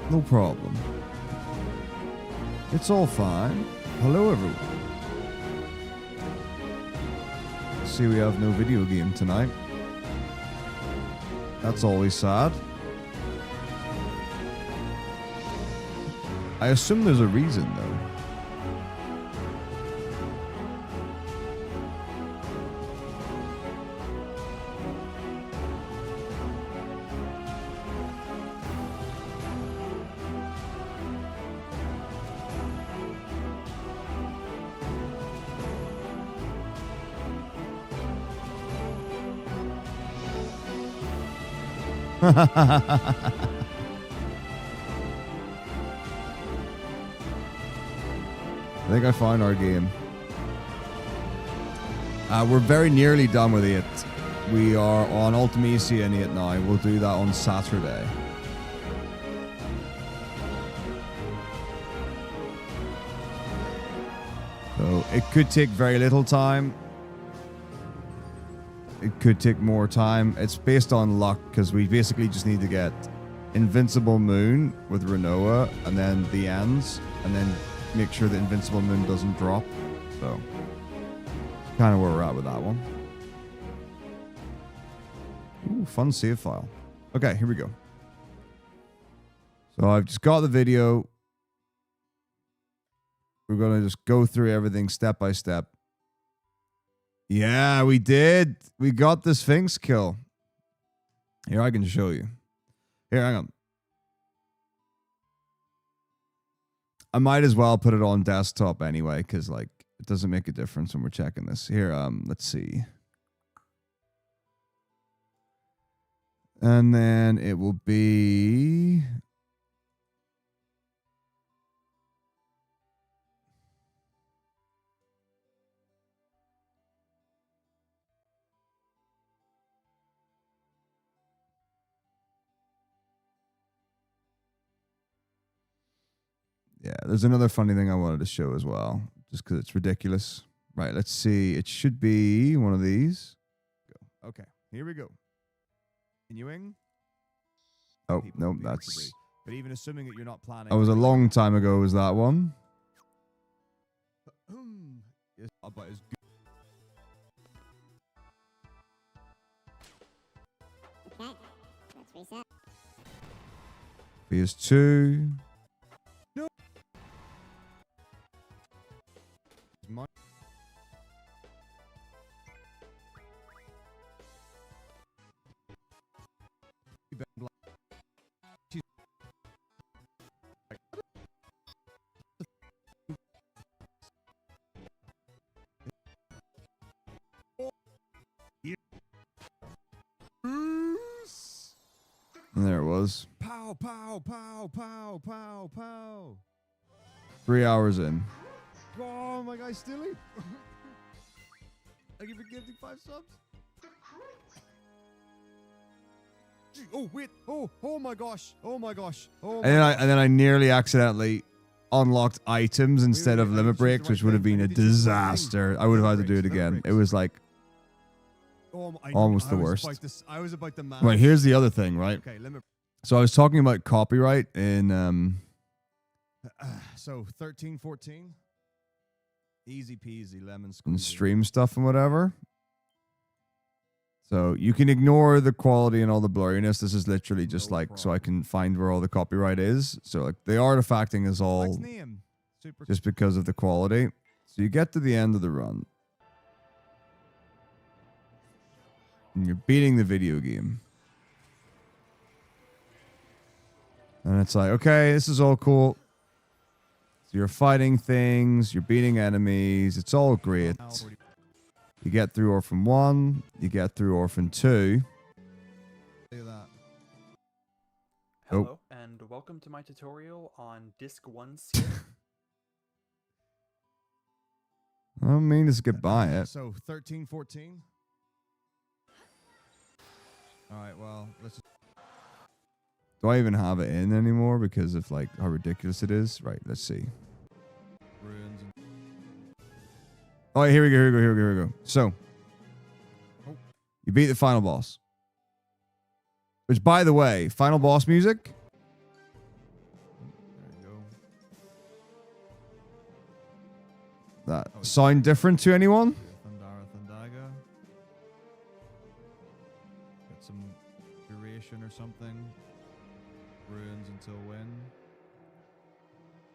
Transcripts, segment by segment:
No problem. It's all fine. Hello, everyone. See, we have no video game tonight. That's always sad. I assume there's a reason, though. I think I found our game. We're very nearly done with it. We are on Ultimacia in it now. We'll do that on Saturday. So it could take very little time. It could take more time. It's based on luck because we basically just need to get Invincible Moon with Renoa and then the ends and then make sure the Invincible Moon doesn't drop. So kind of where we're at with that one. Ooh, fun save file. Okay, here we go. So I've just got the video. We're going to just go through everything step by step. Yeah, we did. We got the Sphinx kill. Here, I can show you. Here, hang on. I might as well put it on desktop anyway, because like it doesn't make a difference when we're checking this. Here, let's see. And then it will be... Yeah, there's another funny thing I wanted to show as well, just because it's ridiculous. Right, let's see. It should be one of these. Go. Okay, here we go. Continuing. Oh, no, that's... But even assuming that you're not planning... That was a long time ago, was that one? Yes, but it's good. Okay, let's reset. PS2... No. And there it was. Pow, pow, pow, pow, pow, pow. 3 hours in. Oh, my guy, Stilly. Thank you for gifting 5 subs. Oh, wait. Oh my gosh. Oh my gosh. Oh my and then I nearly accidentally unlocked items instead of limit breaks, which would have been a disaster. I would have had to do it again. It was like almost the worst. Right, here's the other thing, right? So I was talking about copyright in so 13, 14. Easy peasy lemon squeezy. And stream stuff and whatever. So you can ignore the quality and all the blurriness. This is literally just like so I can find where all the copyright is. So like the artifacting is all just because of the quality. So you get to the end of the run. And you're beating the video game. And it's like, okay, this is all cool. So you're fighting things, you're beating enemies, it's all great. You get through Orphan 1, you get through Orphan 2. Hello, and welcome to my tutorial on Disc 1 Seal. I don't mean to skip by it. So 13, 14. Alright, well, let's just... Do I even have it in anymore because of like how ridiculous it is? Right, let's see. Ruins and... Oh, here we go. So, you beat the final boss. Which, by the way, final boss music, that sound different to anyone? Thandaga. Get some duration or something. Ruins until when?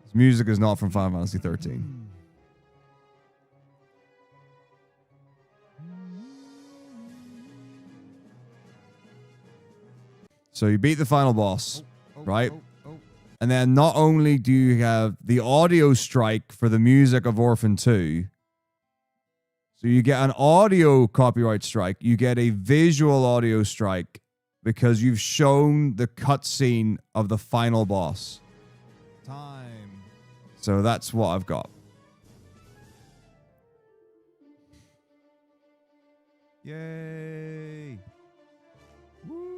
This music is not from Final Fantasy 13. So you beat the final boss, right? And then not only do you have the audio strike for the music of Orphan 2, so you get an audio copyright strike, you get a visual audio strike because you've shown the cutscene of the final boss. Time. So that's what I've got. Yay. Woo.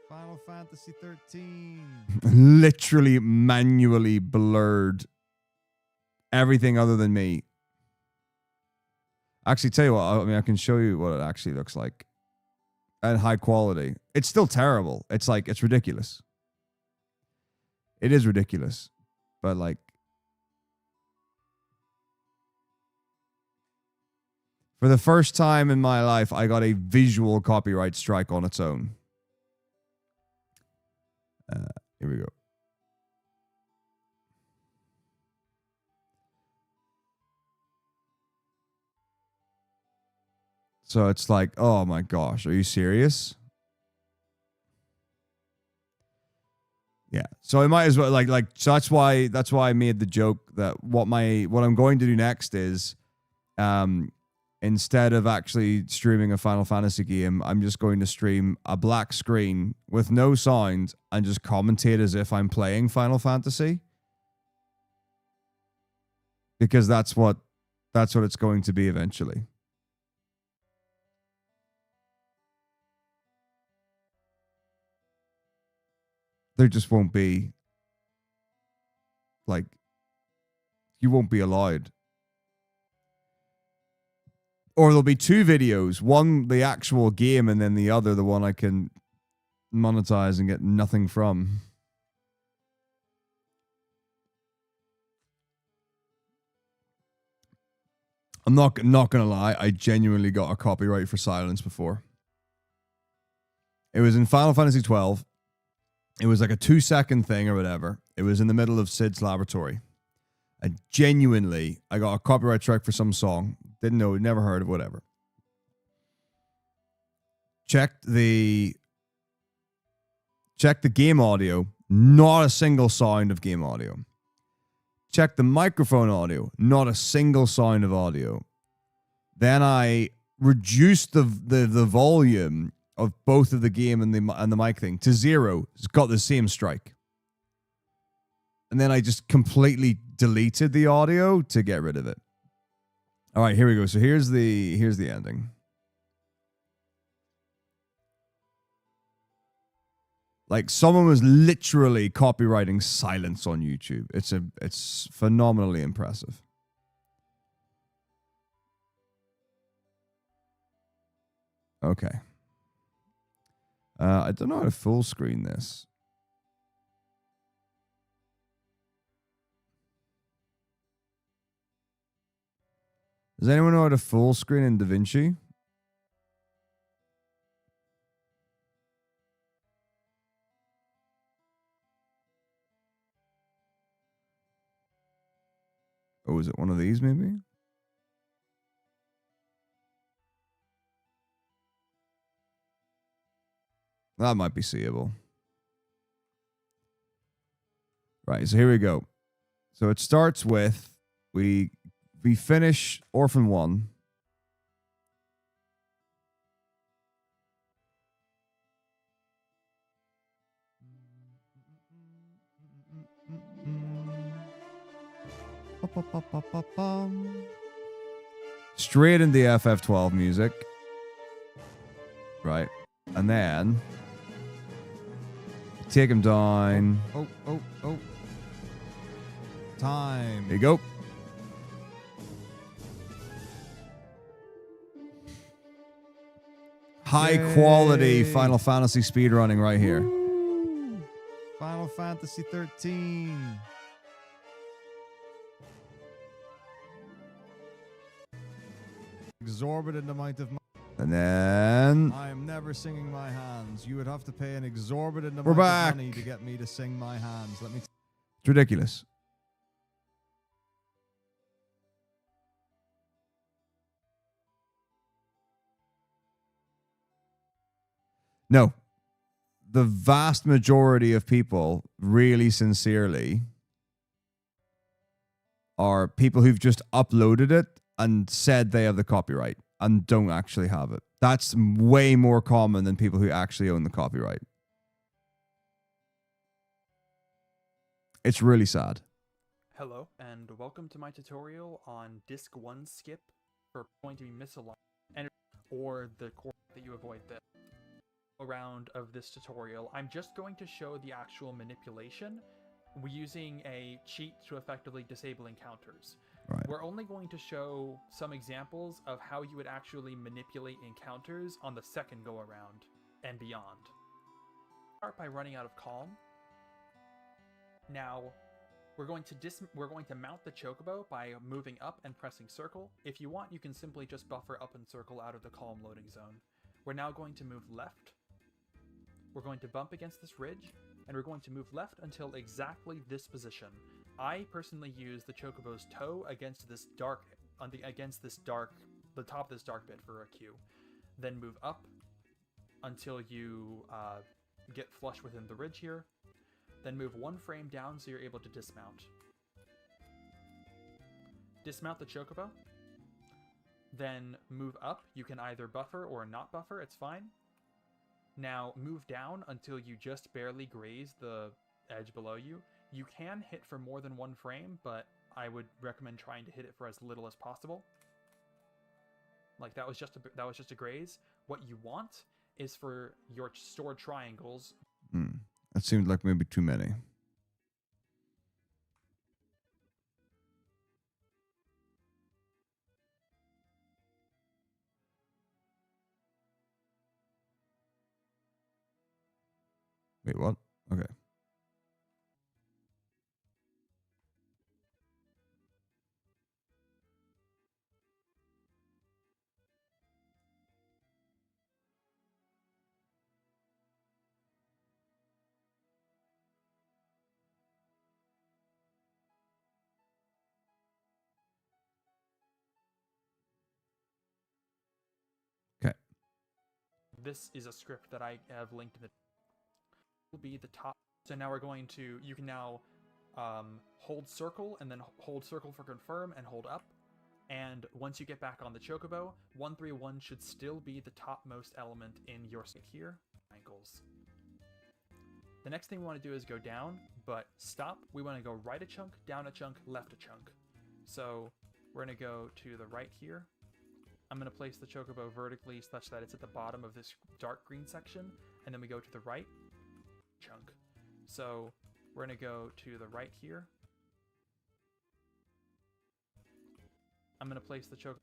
Final Fantasy 13. Literally manually blurred everything other than me. Actually, tell you what, I mean, I can show you what it actually looks like at high quality. It's still terrible. It's like, it's ridiculous. It is ridiculous. But like, for the first time in my life, I got a visual copyright strike on its own. Here we go. So it's like, oh my gosh, are you serious? Yeah. So I might as well so that's why I made the joke that what I'm going to do next is instead of actually streaming a Final Fantasy game, I'm just going to stream a black screen with no sound and just commentate as if I'm playing Final Fantasy. Because that's what it's going to be eventually. There just won't be, like, you won't be allowed. Or there'll be two videos, one the actual game and then the other the one I can monetize and get nothing from. I'm not gonna lie, I genuinely got a copyright for silence before. It was in Final Fantasy 12. It was like a 2-second thing or whatever. It was in the middle of Sid's laboratory. I got a copyright strike for some song. Didn't know, never heard of, whatever. Checked the game audio. Not a single sound of game audio. Checked the microphone audio. Not a single sound of audio. Then I reduced the volume of both of the game and the mic thing to 0. It's got the same strike. And then I just completely deleted the audio to get rid of it. All right, here we go. So here's the ending. Like someone was literally copywriting silence on YouTube. It's phenomenally impressive. Okay. I don't know how to full screen this. Does anyone know how to full screen in DaVinci? Oh, is it one of these maybe? That might be seeable. Right, so here we go. So it starts with we finish Orphan 1. Straight into the FF12 music. Right. And then take him down. Oh. Time. There you go. High quality Final Fantasy speedrunning right here. Woo. Final Fantasy 13. exorbitant amount of money. And then I am never singing my hands. You would have to pay an exorbitant We're amount back. of money to get me to sing my hands. Let me. it's ridiculous. No. The vast majority of people, really sincerely, are people who've just uploaded it and said they have the copyright and don't actually have it. That's way more common than people who actually own the copyright. It's really sad. Hello, and welcome to my tutorial on Disc 1 skip for going to be misaligned, and or the course that you avoid the round of this tutorial. I'm just going to show the actual manipulation using a cheat to effectively disable encounters. Right. We're only going to show some examples of how you would actually manipulate encounters on the second go around and beyond. Start by running out of calm. Now, we're going to mount the chocobo by moving up and pressing circle. If you want, you can simply just buffer up and circle out of the calm loading zone. We're now going to move left. We're going to bump against this ridge, and we're going to move left until exactly this position. I personally use the chocobo's toe against this dark, the top of this dark bit for a cue. Then move up until you get flush within the ridge here. Then move one frame down so you're able to dismount. Dismount the chocobo. Then move up. You can either buffer or not buffer, it's fine. Now move down until you just barely graze the edge below you. You can hit for more than one frame, but I would recommend trying to hit it for as little as possible. Like that was just a graze. What you want is for your stored triangles. That seemed like maybe too many. Wait, what? Okay. Okay. This is a script that I have linked in the will be the top. So now we're going to, you can now hold circle and then hold circle for confirm and hold up. And once you get back on the chocobo, 131 should still be the topmost element in your state here. Ankles. The next thing we want to do is go down, but stop. We want to go right a chunk, down a chunk, left a chunk. So we're going to go to the right here. I'm going to place the chocobo vertically such that it's at the bottom of this dark green section, and then we go to the right chunk. So we're going to go to the right here. I'm going to place the chocobo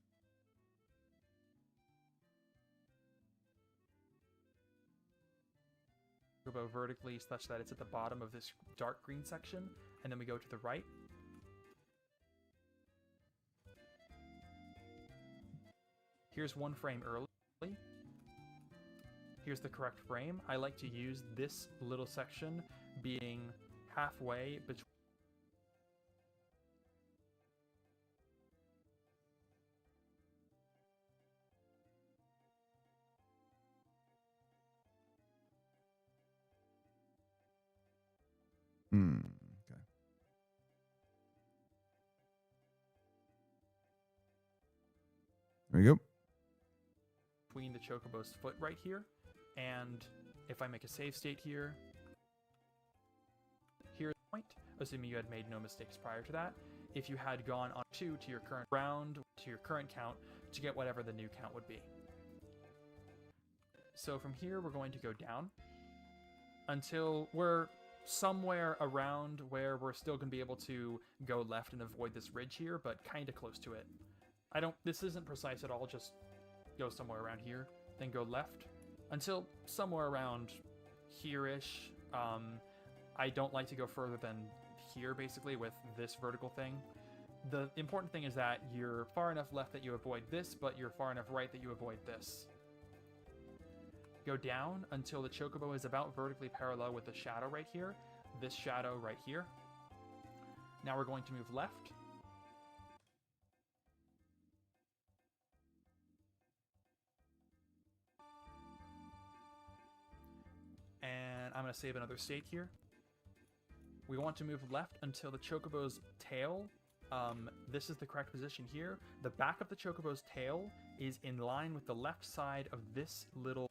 vertically such that it's at the bottom of this dark green section, and then we go to the right. Here's one frame early. Here's the correct frame. I like to use this little section being halfway between Okay. There we go. between the chocobo's foot right here. And if I make a save state here, here's the point, assuming you had made no mistakes prior to that. If you had gone on 2 to your current round, to your current count, to get whatever the new count would be. So from here, we're going to go down until we're somewhere around where we're still going to be able to go left and avoid this ridge here, but kind of close to it. This isn't precise at all, just go somewhere around here, then go left until somewhere around here-ish. I don't like to go further than here, basically, with this vertical thing. the important thing is that you're far enough left that you avoid this, but you're far enough right that you avoid this. Go down until the chocobo is about vertically parallel with the shadow right here. This shadow right here. Now we're going to move left. And I'm going to save another state here. We want to move left until the chocobo's tail, this is the correct position here. The back of the chocobo's tail is in line with the left side of this little...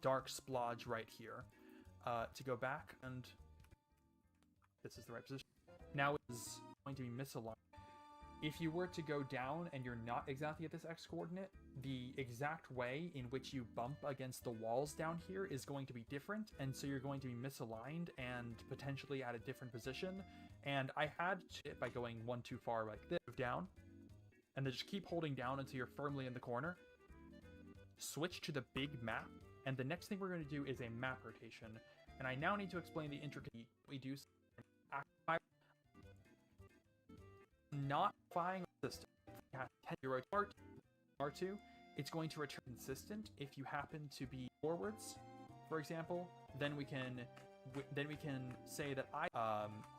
dark splodge right here. To go back, and this is the right position. Now it's going to be misaligned. If you were to go down and you're not exactly at this x coordinate, the exact way in which you bump against the walls down here is going to be different, and so you're going to be misaligned and potentially at a different position. And I had to, by going one too far like this, move down, and then just keep holding down until you're firmly in the corner. Switch to the big map, and the next thing we're going to do is a map rotation. And I now need to explain the intricacy we do. Not firing the system. You have 10 euro R2. It's going to return consistent if you happen to be forwards, for example. Then we can say that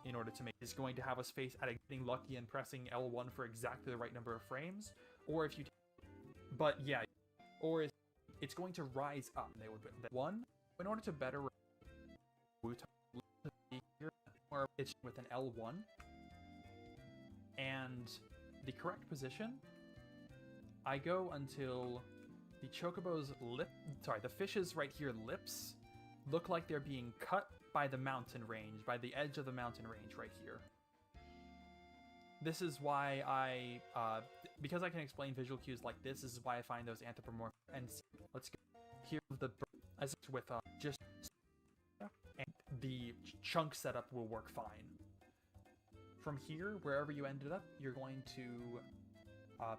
in order to make is going to have us face at getting lucky and pressing L1 for exactly the right number of frames, or if you, but yeah, or it's going to rise up. They would one in order to better. Or it's with an L1, and the correct position, I go until the chocobo's the fish's right here lips look like they're being cut by the mountain range, by the edge of the mountain range right here. This is why because I can explain visual cues like this is why I find those anthropomorphic. And let's go here with just. And the chunk setup will work fine. From here, wherever you ended up, you're going to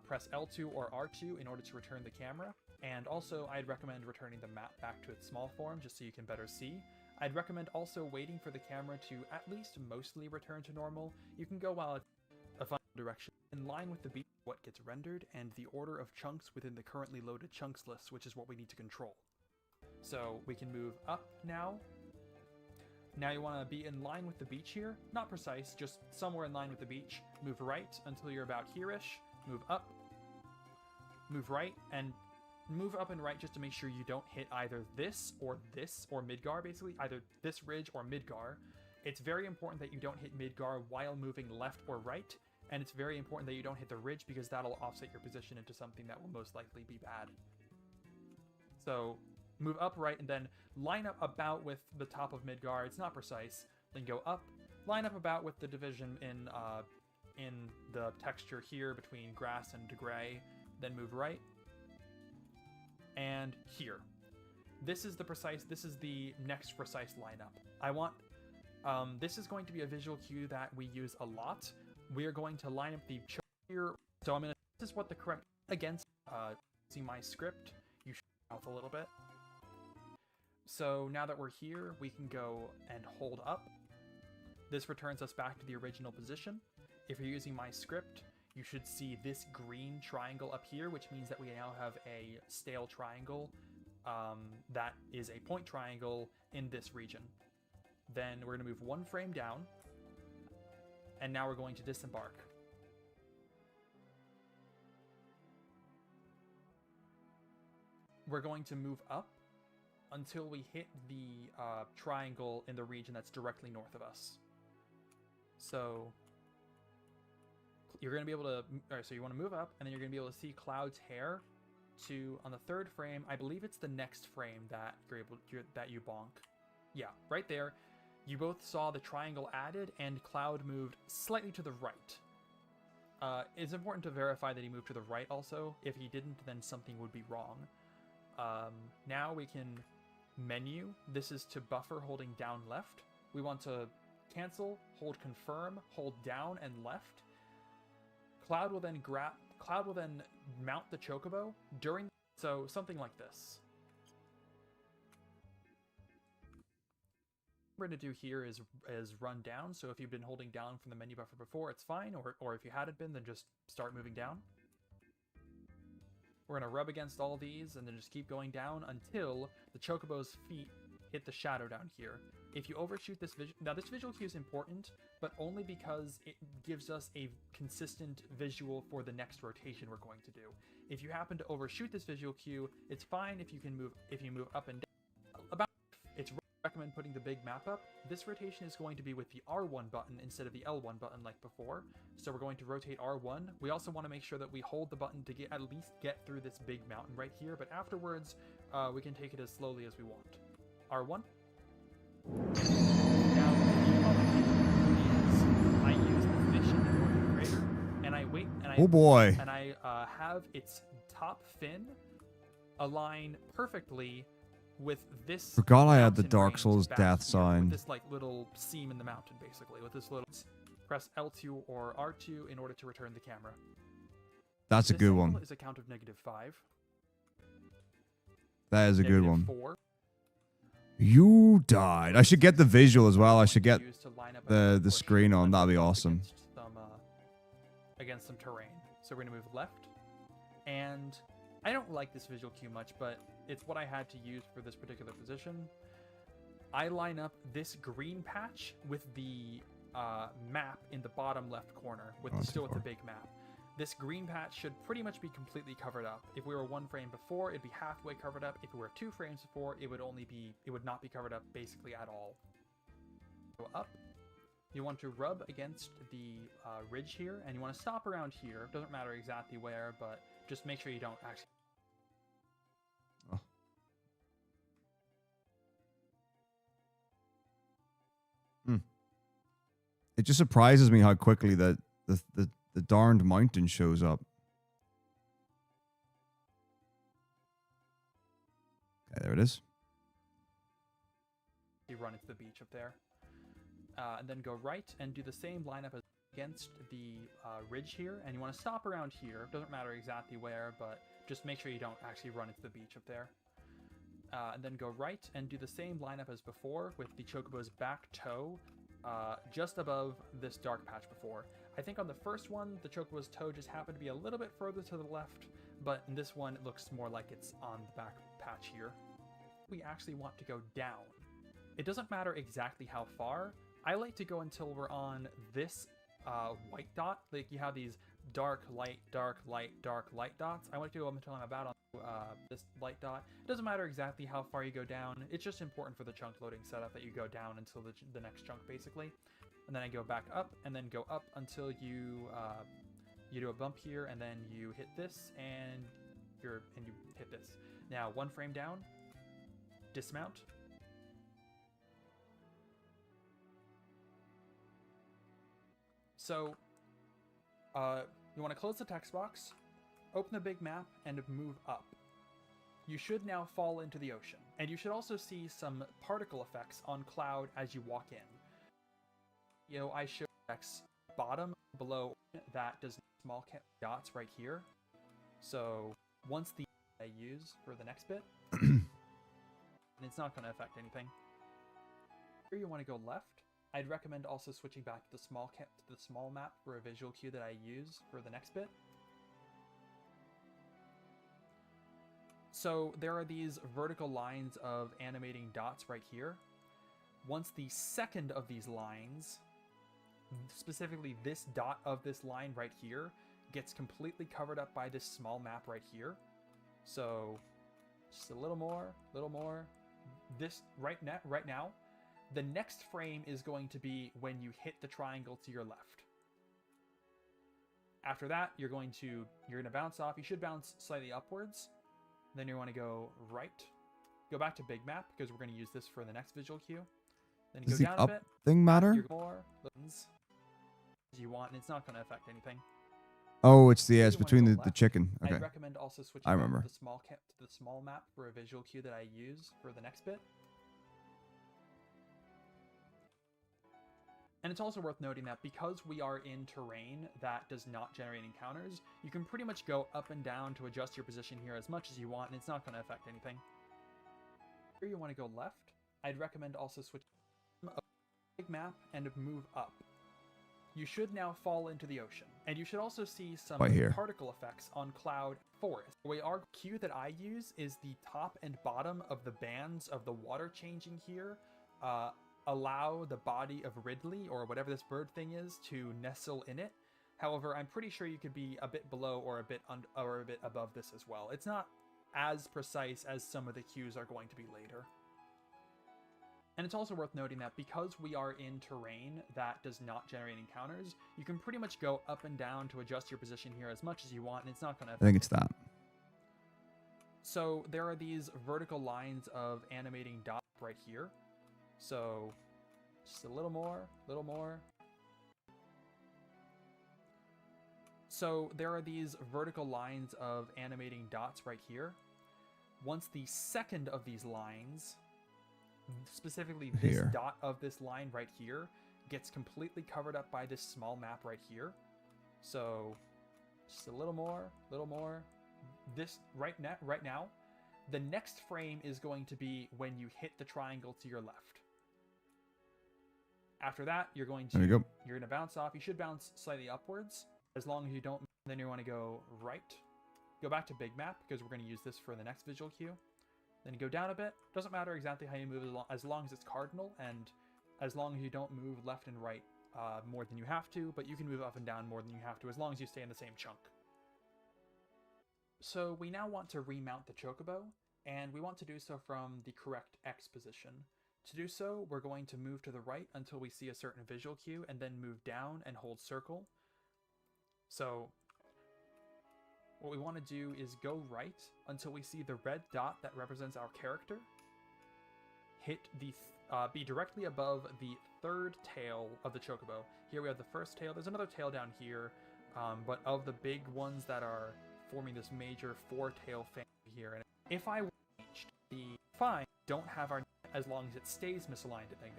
press L2 or R2 in order to return the camera. And also, I'd recommend returning the map back to its small form just so you can better see. I'd recommend also waiting for the camera to at least mostly return to normal. You can go while it's a final direction. In line with the beat, what gets rendered, and the order of chunks within the currently loaded chunks list, which is what we need to control. So we can move up now. Now you want to be in line with the beach here. Not precise, just somewhere in line with the beach. Move right until you're about here-ish. Move up. Move right, and move up and right just to make sure you don't hit either this, or Midgar, basically. Either this ridge or Midgar. It's very important that you don't hit Midgar while moving left or right, and it's very important that you don't hit the ridge because that'll offset your position into something that will most likely be bad. So move up right, and then line up about with the top of Midgar. It's not precise. Then go up, line up about with the division in the texture here between grass and gray. Then move right, and here. This is the next precise lineup. I want. This is going to be a visual cue that we use a lot. We are going to line up the here. So I'm gonna. This is what the correct against. See my script. You should mouth a little bit. So now that we're here, we can go and hold up. This returns us back to the original position. If you're using my script, you should see this green triangle up here, which means that we now have a stale triangle that is a point triangle in this region. Then we're going to move one frame down, and now we're going to disembark. We're going to move up until we hit the triangle in the region that's directly north of us. So you're going to be able to, so you want to move up, and then you're going to be able to see Cloud's hair to, on the third frame, I believe it's the next frame that that you bonk. Yeah, right there. You both saw the triangle added, and Cloud moved slightly to the right. It's important to verify that he moved to the right also. If he didn't, then something would be wrong. Now we can menu. This is to buffer holding down left. We want to cancel, hold confirm, hold down and left. Cloud will then mount the chocobo during, so something like this. What we're going to do here is run down. So if you've been holding down from the menu buffer before, it's fine. Or if you hadn't been, then just start moving down. We're going to rub against all these and then just keep going down until the chocobo's feet hit the shadow down here. If you overshoot this visual... Now, this visual cue is important, but only because it gives us a consistent visual for the next rotation we're going to do. If you happen to overshoot this visual cue, it's fine if you move up and down. It's recommend putting the big map up. This rotation is going to be with the R1 button instead of the L1 button like before. So we're going to rotate R1. We also want to make sure that we hold the button to at least get through this big mountain right here, but afterwards we can take it as slowly as we want. R1. Now, I use the fish in the Northern Crater, and I wait, and I Oh boy. and I have its top fin align perfectly with this. Forgot I had the mountain Dark range Souls back death here, sign. with this like little seam in the mountain, basically. With this little, press L2 or R2 in order to return the camera. That's a This good angle one. is a count of -5. That is a good one. -4. You died. I should get the visual as well. I should get Use to line up the push screen on. That'd be up awesome. Against some terrain. So we're gonna move left, and I don't like this visual cue much, but it's what I had to use for this particular position. I line up this green patch with the map in the bottom left corner, still with the big map. This green patch should pretty much be completely covered up. If we were 1 frame before, it'd be halfway covered up. If we were 2 frames before, it would not be covered up basically at all. Go up. You want to rub against the ridge here, and you want to stop around here. Doesn't matter exactly where, but just make sure you don't actually. Oh. It just surprises me how quickly that the darned mountain shows up. Okay, there it is. You run into the beach up there. And then go right and do the same lineup as against the ridge here. And you want to stop around here. Doesn't matter exactly where, but just make sure you don't actually run into the beach up there. And then go right and do the same lineup as before with the chocobo's back toe just above this dark patch before. I think on the first one, the chocobo's toe just happened to be a little bit further to the left, but in this one, it looks more like it's on the back patch here. We actually want to go down. It doesn't matter exactly how far. I like to go until we're on this white dot. Like you have these dark, light, dark, light, dark, light dots. I want to go until I'm about on this light dot. It doesn't matter exactly how far you go down. It's just important for the chunk loading setup that you go down until the next chunk, basically. And then I go back up, and then go up until you do a bump here, and then you hit this, and you hit this. Now 1 frame down, dismount. So you want to close the text box, open the big map, and move up. You should now fall into the ocean, and you should also see some particle effects on Cloud as you walk in. You know, I show X bottom below that does small dots right here. So once the I use for the next bit, and it's not going to affect anything. Here you want to go left. I'd recommend also switching back to the small map for a visual cue that I use for the next bit. So there are these vertical lines of animating dots right here. Once the second of these lines, specifically this dot of this line right here, gets completely covered up by this small map right here. So just a little more. This right now, the next frame is going to be when you hit the triangle to your left. After that, you're going to bounce off. You should bounce slightly upwards. Then you want to go right. Go back to big map because we're going to use this for the next visual cue. Then you Does go the down up a bit. thing matter? You're more buttons as you want, and it's not going to affect anything. Oh, it's the If it's you wanna between go the left, chicken. Okay. I'd recommend also switching I back remember. to the small map for a visual cue that I use for the next bit. And it's also worth noting that because we are in terrain that does not generate encounters, you can pretty much go up and down to adjust your position here as much as you want, and it's not going to affect anything. Here you want to go left. I'd recommend also switch a big map and move up. You should now fall into the ocean, and you should also see some Right here. particle effects on cloud forest. The way our cue that I use is the top and bottom of the bands of the water changing here allow the body of Ridley, or whatever this bird thing is, to nestle in it. However, I'm pretty sure you could be a bit below or a bit above this as well. It's not as precise as some of the cues are going to be later. And it's also worth noting that because we are in terrain that does not generate encounters, you can pretty much go up and down to adjust your position here as much as you want, and it's not going to... I think it's that. So there are these vertical lines of animating dots right here. So just a little more, little more. So there are these vertical lines of animating dots right here. Once the second of these lines, specifically this Here. dot of this line right here, gets completely covered up by this small map right here. So just a little more, little more. This right now, the next frame is going to be when you hit the triangle to your left. After that, you're going to There you go. you're going to bounce off. You should bounce slightly upwards. As long as you don't, then you want to go right. Go back to big map because we're going to use this for the next visual cue. Then you go down a bit. Doesn't matter exactly how you move as long as it's cardinal, and as long as you don't move left and right more than you have to, but you can move up and down more than you have to as long as you stay in the same chunk. So we now want to remount the chocobo, and we want to do so from the correct X position. To do so, we're going to move to the right until we see a certain visual cue, and then move down and hold circle. So what we want to do is go right until we see the red dot that represents our character. Hit the be directly above the third tail of the chocobo. Here we have the first tail. There's another tail down here, but of the big ones that are forming this major four-tail family here. And if I changed the fine, don't have our as long as it stays misaligned at -15.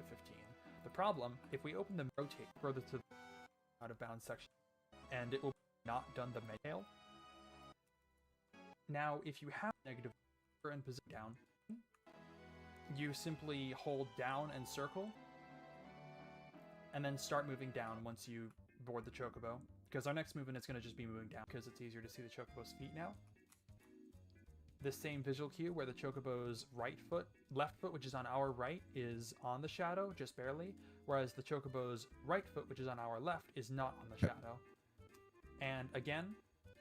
The problem, if we open the rotate further to the out of bounds section, and it will not done the tail. Now, if you have negative and position down, you simply hold down and circle, and then start moving down once you board the chocobo. Because our next movement is going to just be moving down because it's easier to see the chocobo's feet now. This same visual cue where the chocobo's left foot, which is on our right, is on the shadow, just barely, whereas the chocobo's right foot, which is on our left, is not on the shadow. And again,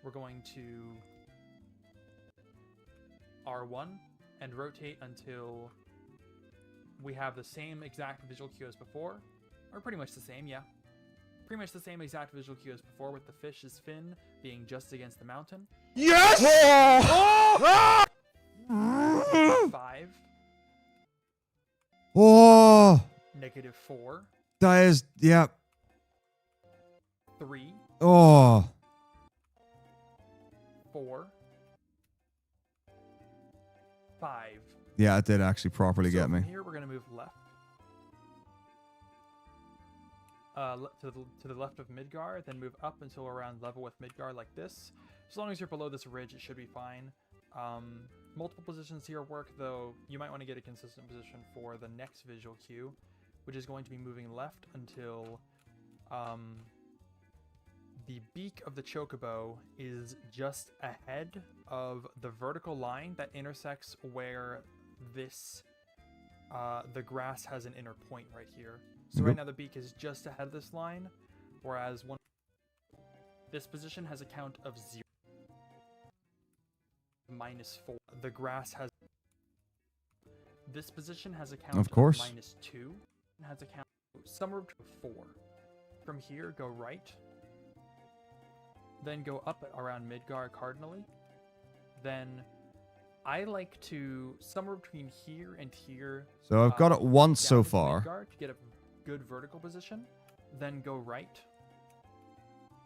we're going to R1 and rotate until we have the same exact visual cue as before, or pretty much the same, yeah. Pretty much the same exact visual cue as before, with the fish's fin being just against the mountain. Yes! 5. Oh, -4. that is, yeah. 3. Oh, 4. 5. yeah, it did actually properly get me. From here, we're going to move left. To the left of Midgar, then move up until we're around level with Midgar like this. As long as you're below this ridge, it should be fine. Multiple positions here work, though you might want to get a consistent position for the next visual cue, which is going to be moving left until the beak of the chocobo is just ahead of the vertical line that intersects where this the grass has an inner point right here. So right now the beak is just ahead of this line, whereas this position has a count of 0. -4. The grass has... This position has a count of -2. It has a count somewhere between 4. From here, go right. Then go up around Midgar cardinally. Then I like to somewhere between here and here. So I've got it once so down to far. Midgar to get a good vertical position. Then go right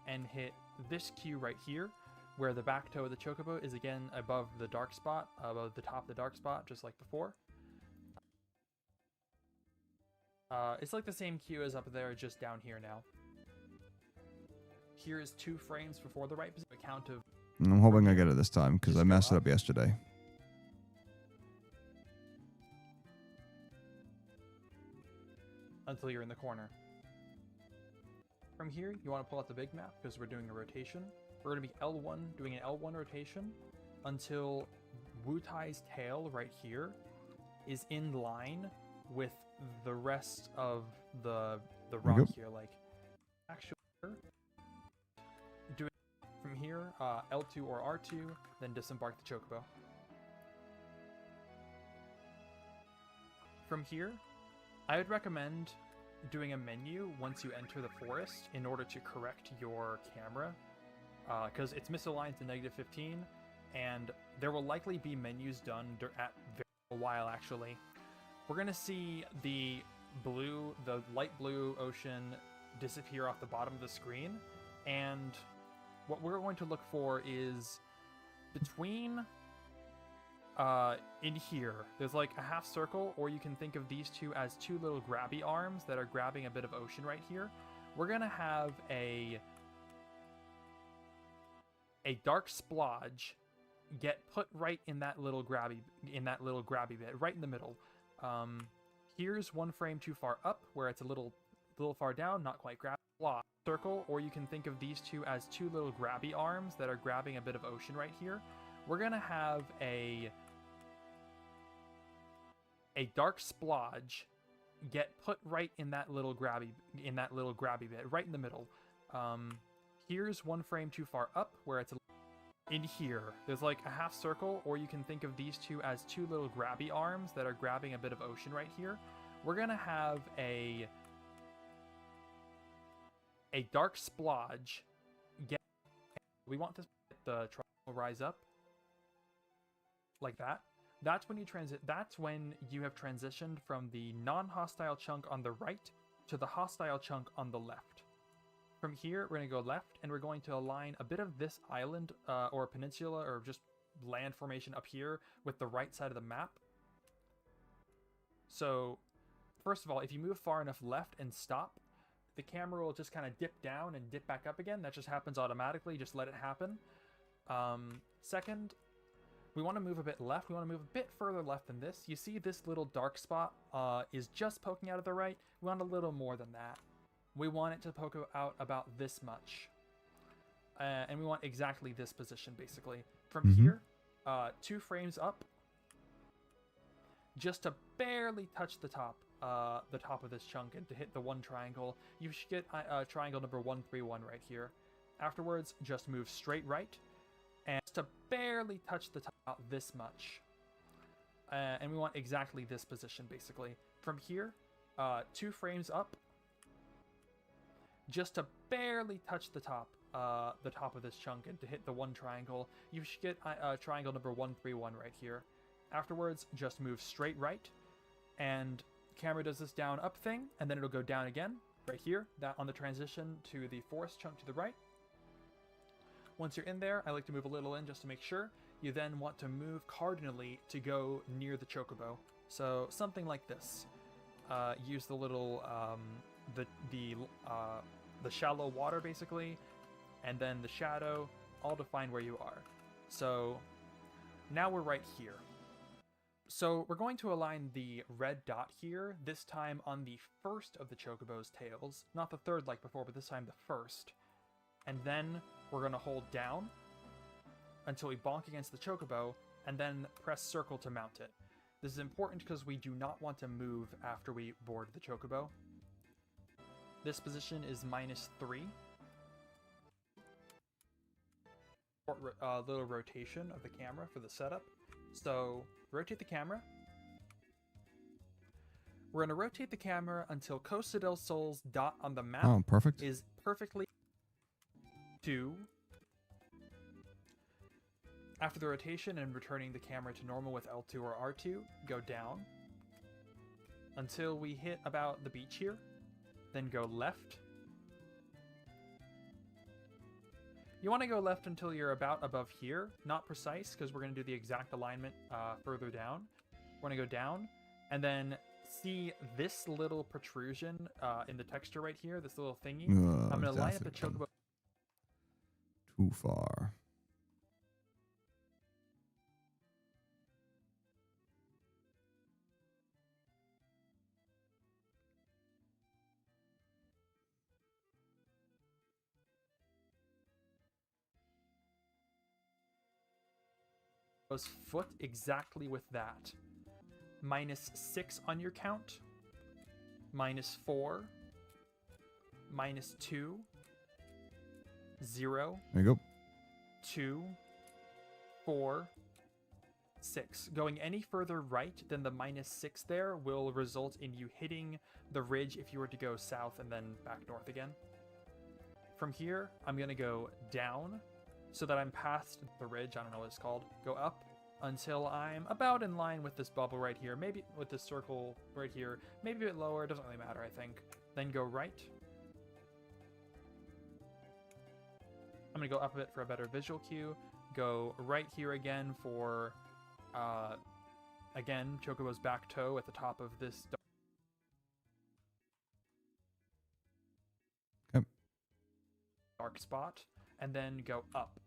and hit this cue right here, where the back toe of the chocobo is again above the dark spot, above the top of the dark spot, just like before. It's like the same queue as up there, just down here now. Here is 2 frames before the right position. Count of. I'm hoping I get it this time because I Just go messed it up. up yesterday. Until you're in the corner. From here, you want to pull out the big map because we're doing a rotation. We're going to be L1, doing an L1 rotation until Wutai's tail right here is in line with the rest of the rock go. here. Like, actually, do it from here, L2 or R2, then disembark the chocobo. From here, I would recommend doing a menu once you enter the forest in order to correct your camera, because it's misaligned to -15, and there will likely be menus done at a while. Actually, we're gonna see the light blue ocean disappear off the bottom of the screen, and what we're going to look for is between in here, there's like a half circle, or you can think of these two as 2 little grabby arms that are grabbing a bit of ocean right here. We're gonna have a dark splodge get put right in that little grabby bit, right in the middle. Here's 1 frame too far up, where it's a little far down, not quite grab circle, or you can think of these two as 2 little grabby arms that are grabbing a bit of ocean right here. We're gonna have a dark splodge get put right in that little grabby bit, right in the middle. Here's 1 frame too far up, where it's in here. There's like a half circle, or you can think of these two as 2 little grabby arms that are grabbing a bit of ocean right here. We're gonna have a dark splodge get. We want this the triangle rise up like that. That's when you have transitioned from the non-hostile chunk on the right to the hostile chunk on the left. From here, we're going to go left, and we're going to align a bit of this island or peninsula or just land formation up here with the right side of the map. So, first of all, if you move far enough left and stop, the camera will just kind of dip down and dip back up again. That just happens automatically. Just let it happen. Second, we want to move a bit left. We want to move a bit further left than this. You see this little dark spot is just poking out of the right. We want a little more than that. We want it to poke out about this much. And we want exactly this position, basically. From here, 2 frames up, just to barely touch the top of this chunk and to hit the 1 triangle. You should get triangle number 131 right here. Afterwards, just move straight right, and to barely touch the top this much. And we want exactly this position, basically. From here, 2 frames up, just to barely touch the top of this chunk and to hit the 1 triangle. You should get triangle number 131 right here. Afterwards, just move straight right, and camera does this down up thing, and then it'll go down again right here, that on the transition to the forest chunk to the right. Once you're in there, I like to move a little in just to make sure. You then want to move cardinally to go near the chocobo. So something like this. Use the little the shallow water basically, and then the shadow, all to find where you are. So now we're right here. So we're going to align the red dot here, this time on the first of the chocobo's tails, not the third like before, but this time the first. And then we're going to hold down until we bonk against the chocobo, and then press circle to mount it. This is important because we do not want to move after we board the chocobo. This position is -3. Little rotation of the camera for the setup. So rotate the camera. We're going to rotate the camera until Costa del Sol's dot on the map perfect. is perfectly 2. After the rotation and returning the camera to normal with L2 or R2, go down until we hit about the beach here. Then go left. You want to go left until you're about above here. Not precise, because we're going to do the exact alignment further down. We're going to go down, and then see this little protrusion in the texture right here, this little thingy. Oh, I'm going to line up the that's it. chocobo. Too far. Foot exactly with that. -6 on your count. -4. -2. 0. There you go. 2. 4. 6. Going any further right than the -6 there will result in you hitting the ridge if you were to go south and then back north again. From here, I'm going to go down so that I'm past the ridge. I don't know what it's called. Go up until I'm about in line with this bubble right here. Maybe with this circle right here. Maybe a bit lower. It doesn't really matter, I think. Then go right. I'm going to go up a bit for a better visual cue. Go right here again for, again, Chocobo's back toe at the top of this dark spot, and then go up.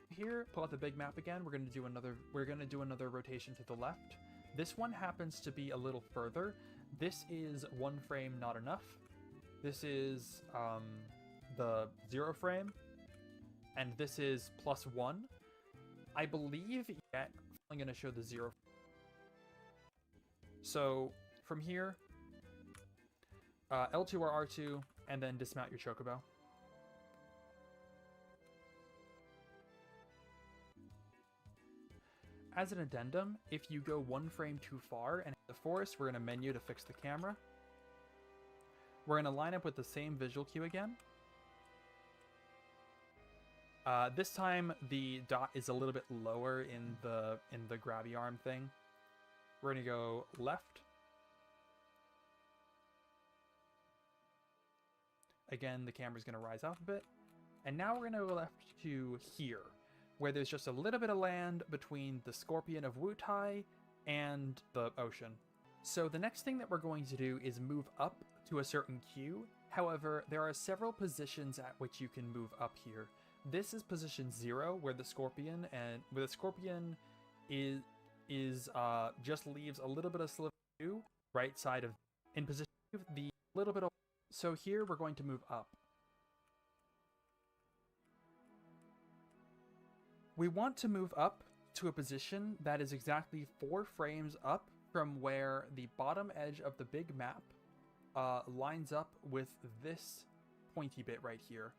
Here, pull out the big map again. We're going to do another rotation to the left. This one happens to be a little further. This is 1 frame not enough. This is the 0 frame, and this is +1. I believe I'm going to show the 0. So from here, L2 or R2, and then dismount your Chocobo. As an addendum, if you go 1 frame too far and hit the forest, we're going to menu to fix the camera. We're going to line up with the same visual cue again. This time the dot is a little bit lower in the grabby arm thing. We're going to go left. Again, the camera's going to rise up a bit. And now we're going to go left to here, where there's just a little bit of land between the Scorpion of Wutai and the ocean. So the next thing that we're going to do is move up to a certain cue. However, there are several positions at which you can move up here. This is position 0, where the Scorpion just leaves a little bit of sliver 2 right side of. In position 2, the little bit of. So here we're going to move up. We want to move up to a position that is exactly 4 frames up from where the bottom edge of the big map lines up with this pointy bit right here.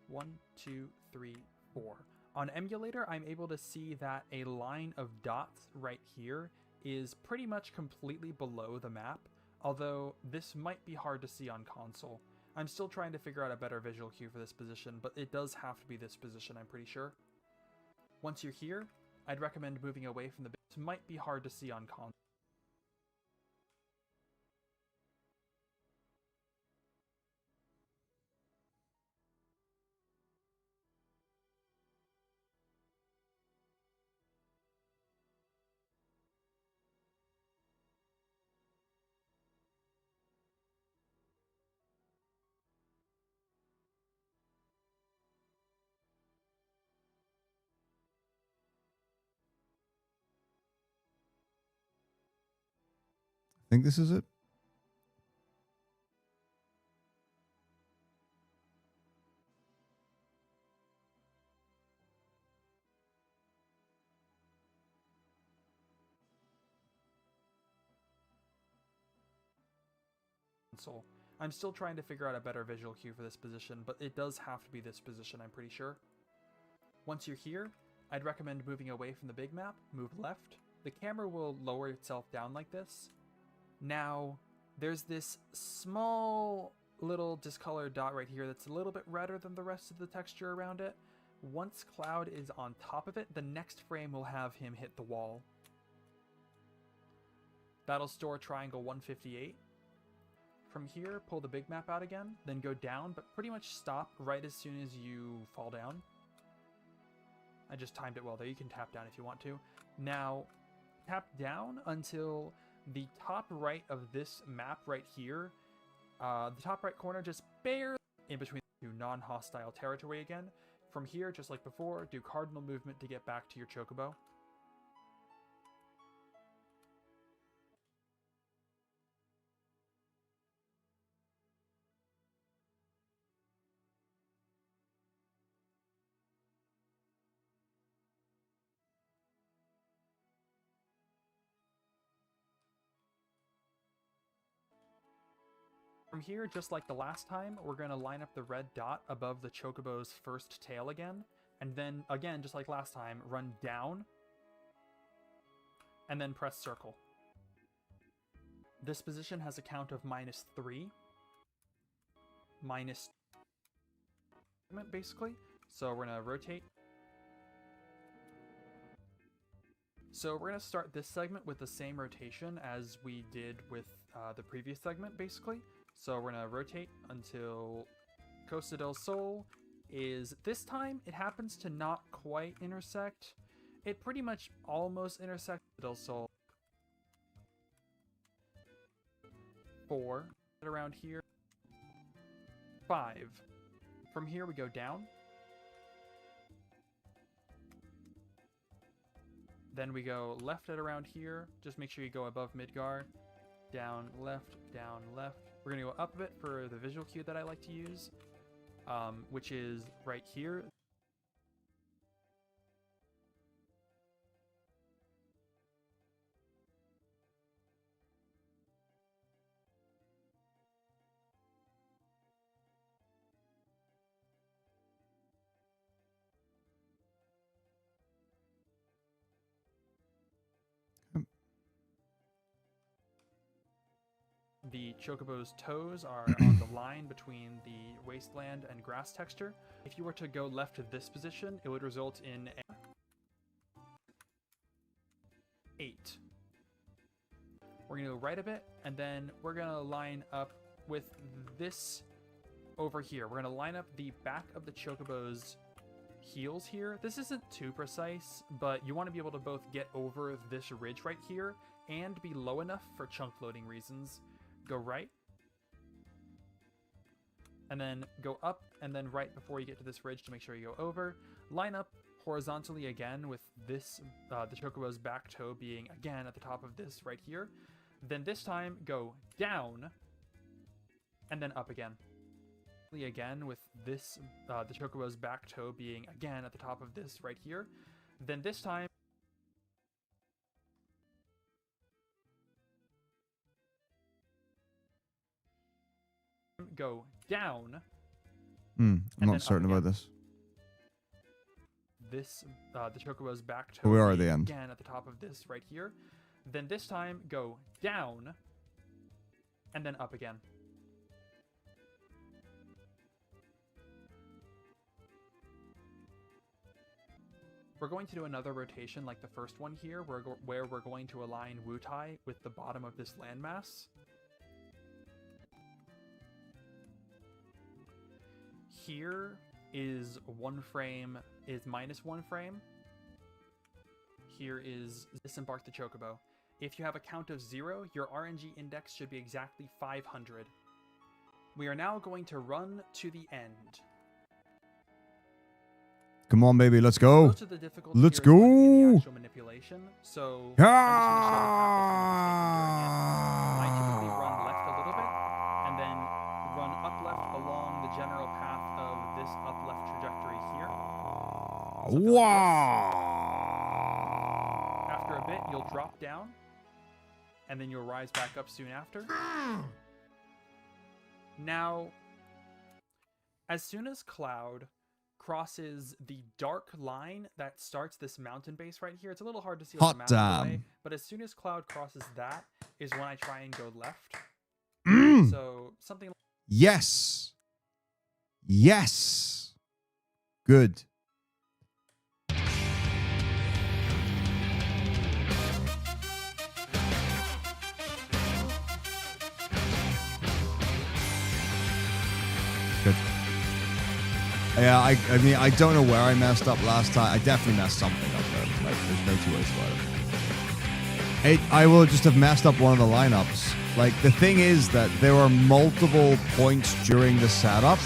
1, 2, 3, 4. On emulator, I'm able to see that a line of dots right here is pretty much completely below the map, although this might be hard to see on console. I'm still trying to figure out a better visual cue for this position, but it does have to be this position, I'm pretty sure. Once you're here, I'd recommend moving away from the bit. This might be hard to see on console. I think this is it. I'm still trying to figure out a better visual cue for this position, but it does have to be this position, I'm pretty sure. Once you're here, I'd recommend moving away from the big map, move left. The camera will lower itself down like this. Now, there's this small little discolored dot right here that's a little bit redder than the rest of the texture around it. Once Cloud is on top of it, the next frame will have him hit the wall. That'll store triangle 158. From here, pull the big map out again, then go down, but pretty much stop right as soon as you fall down. I just timed it well there. You can tap down if you want to. Now, tap down until the top right of this map right here, the top right corner, just barely in between the two non-hostile territory again. From here, just like before, do cardinal movement to get back to your chocobo. From here, just like the last time, we're going to line up the red dot above the chocobo's first tail again. And then, again, just like last time, run down. And then press circle. This position has a count of -3. Basically. So we're going to rotate. So we're going to start this segment with the same rotation as we did with the previous segment, basically. So we're going to rotate until Costa del Sol is, this time, it happens to not quite intersect. It pretty much almost intersects Del Sol. 4, around here. 5. From here we go down. Then we go left at around here. Just make sure you go above Midgar. Down, left, down, left. We're going to go up a bit for the visual cue that I like to use, which is right here. The chocobo's toes are on the line between the wasteland and grass texture. If you were to go left to this position, it would result in 8. We're going to go right a bit, and then we're going to line up with this over here. We're going to line up the back of the chocobo's heels here. This isn't too precise, but you want to be able to both get over this ridge right here and be low enough for chunk loading reasons. Go right, and then go up, and then right before you get to this ridge to make sure you go over. Line up horizontally again with this, the chocobo's back toe being again at the top of this right here. Then this time go down, and then up again. Again with this, the chocobo's back toe being again at the top of this right here. Then this time go down. I'm not certain about this. This, the chocobo's back toe. But we are at the end. Again at the top of this right here. Then this time go down, and then up again. We're going to do another rotation like the first one here, where we're going to align Wutai with the bottom of this landmass. Here is -1 frame. Here is disembark the chocobo. If you have a count of 0, your RNG index should be exactly 500. We are now going to run to the end. Come on, baby, let's go. Most of the difficulty Let's here is going to be the go. actual manipulation. So I'm just gonna show the practice of mistaken doing it. I typically run left a little bit, and then run up left along the general path of this up left trajectory here. Something like this. After a bit, you'll drop down, and then you'll rise back up soon after. Now, as soon as Cloud crosses the dark line that starts this mountain base right here, it's a little hard to see with the map in the way, but as soon as Cloud crosses that is when I try and go left. So something like Yes. Yes. Good. Good. Yeah, I mean, I don't know where I messed up last time. I definitely messed something up though. Like, there's no two ways about it. I will just have messed up one of the lineups. Like, the thing is that there are multiple points during the setup.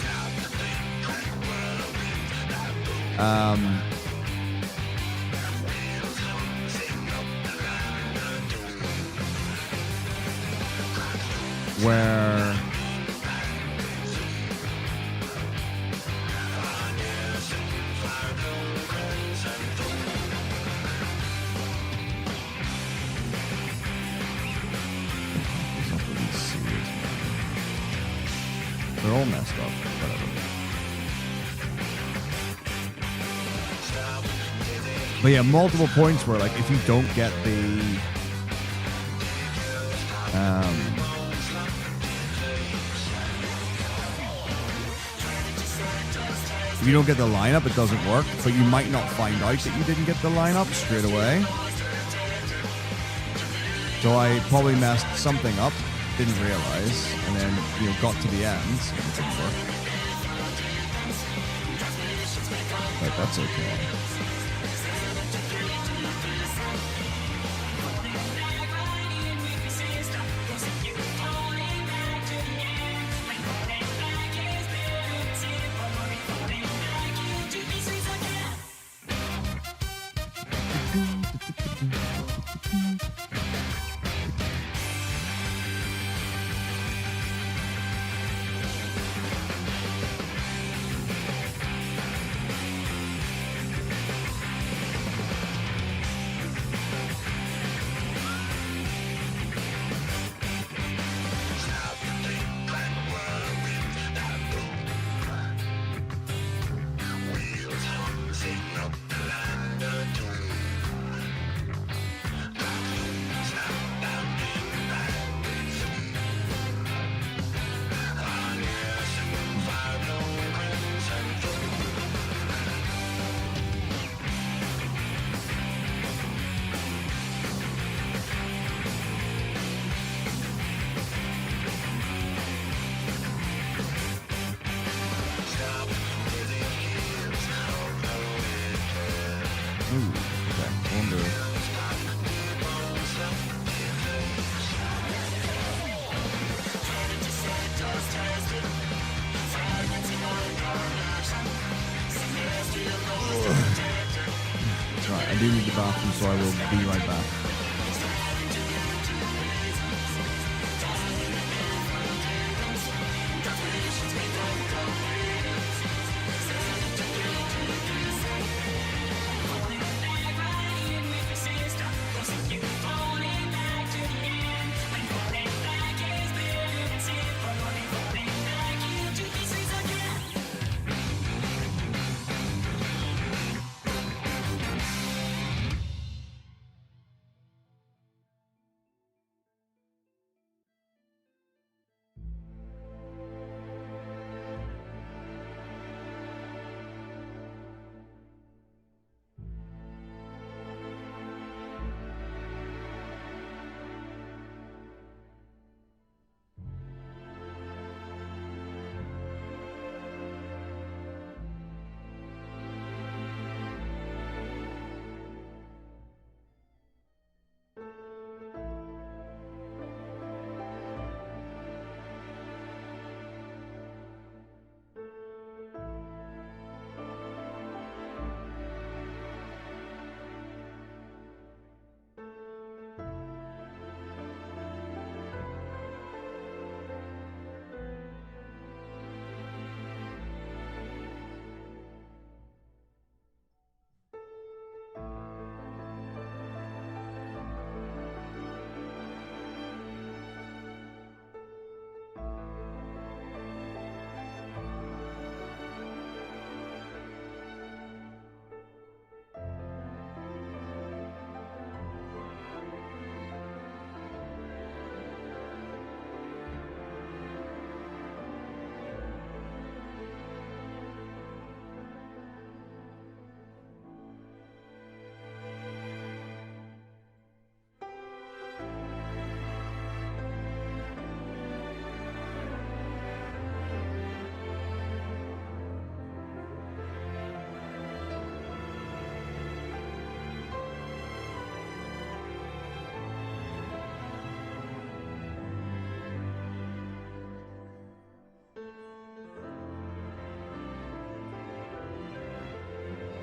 Where they're all messed up. Whatever. But yeah, multiple points where, like, if you don't get the if you don't get the lineup, it doesn't work, but you might not find out that you didn't get the lineup straight away. So I probably messed something up, didn't realize, and then, you know, got to the end, and it didn't work. But that's okay. I do need the bathroom, so I will be right back.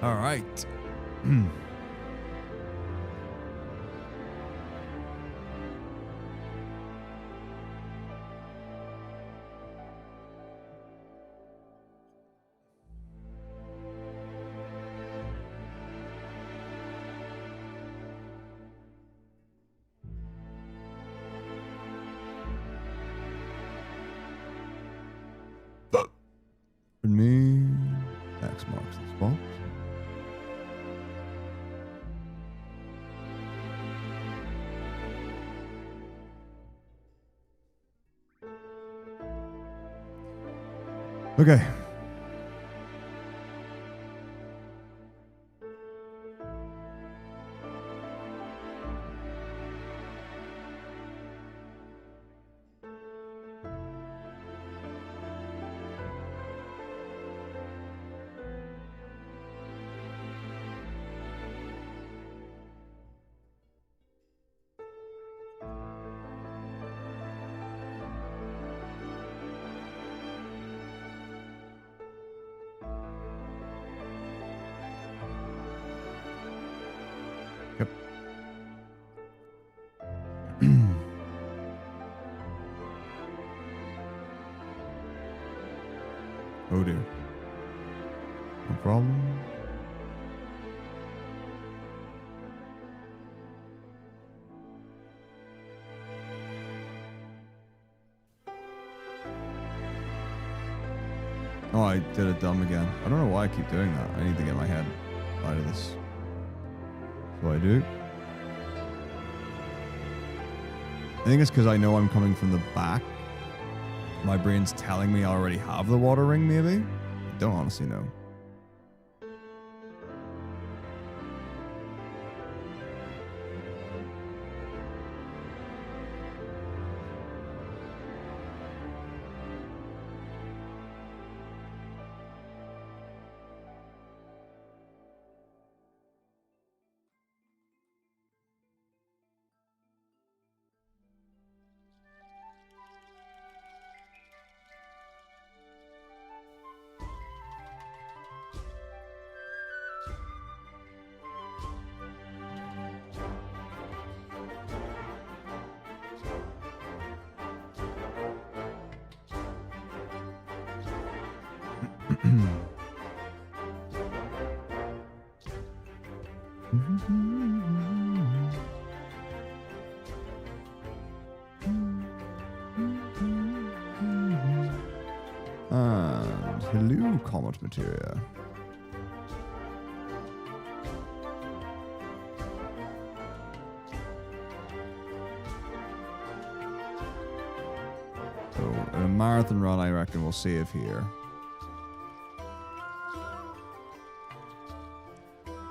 All right. For me, X marks the spot. Okay. Yep. Oh dear. No problem. Oh, I did it dumb again. I don't know why I keep doing that. I need to get my head out of this. So I do. I think it's because I know I'm coming from the back. My brain's telling me I already have the water ring, maybe? I don't honestly know. And hello, comet materia. So in a marathon run, I reckon we'll save here.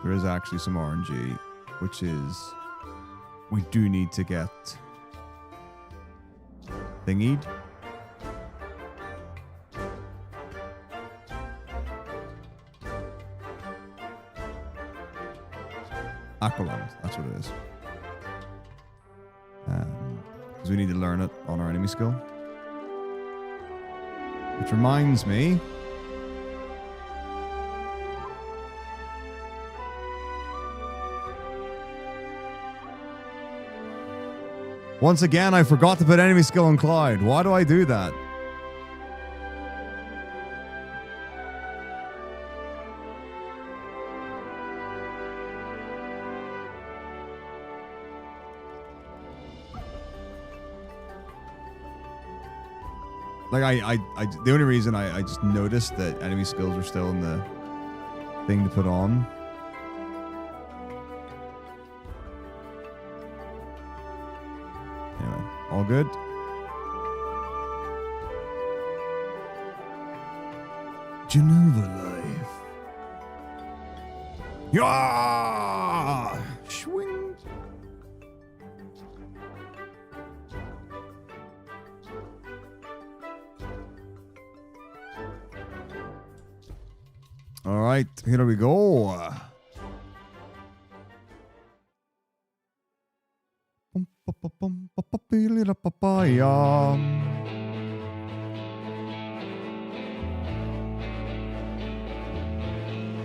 There is actually some RNG, which is we do need to get thingied. Aqualand, that's what it is. Because we need to learn it on our enemy skill. Which reminds me, once again, I forgot to put enemy skill on Clyde. Why do I do that? Like the only reason I just noticed that enemy skills are still in the thing to put on. Anyway, all good. Genova life. Yeah! Swing. All right, here we go. Papaya.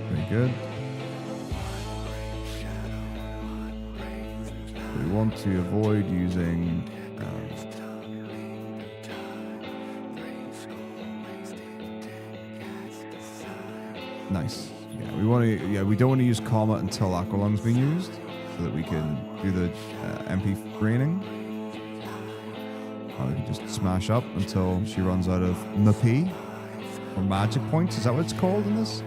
Very good. want to avoid using. Nice. Yeah, we want to. Yeah, we don't want to use comma until Aqualung's been used, so that we can do the MP draining. We can just smash up until she runs out of MP or magic points. Is that what it's called in this?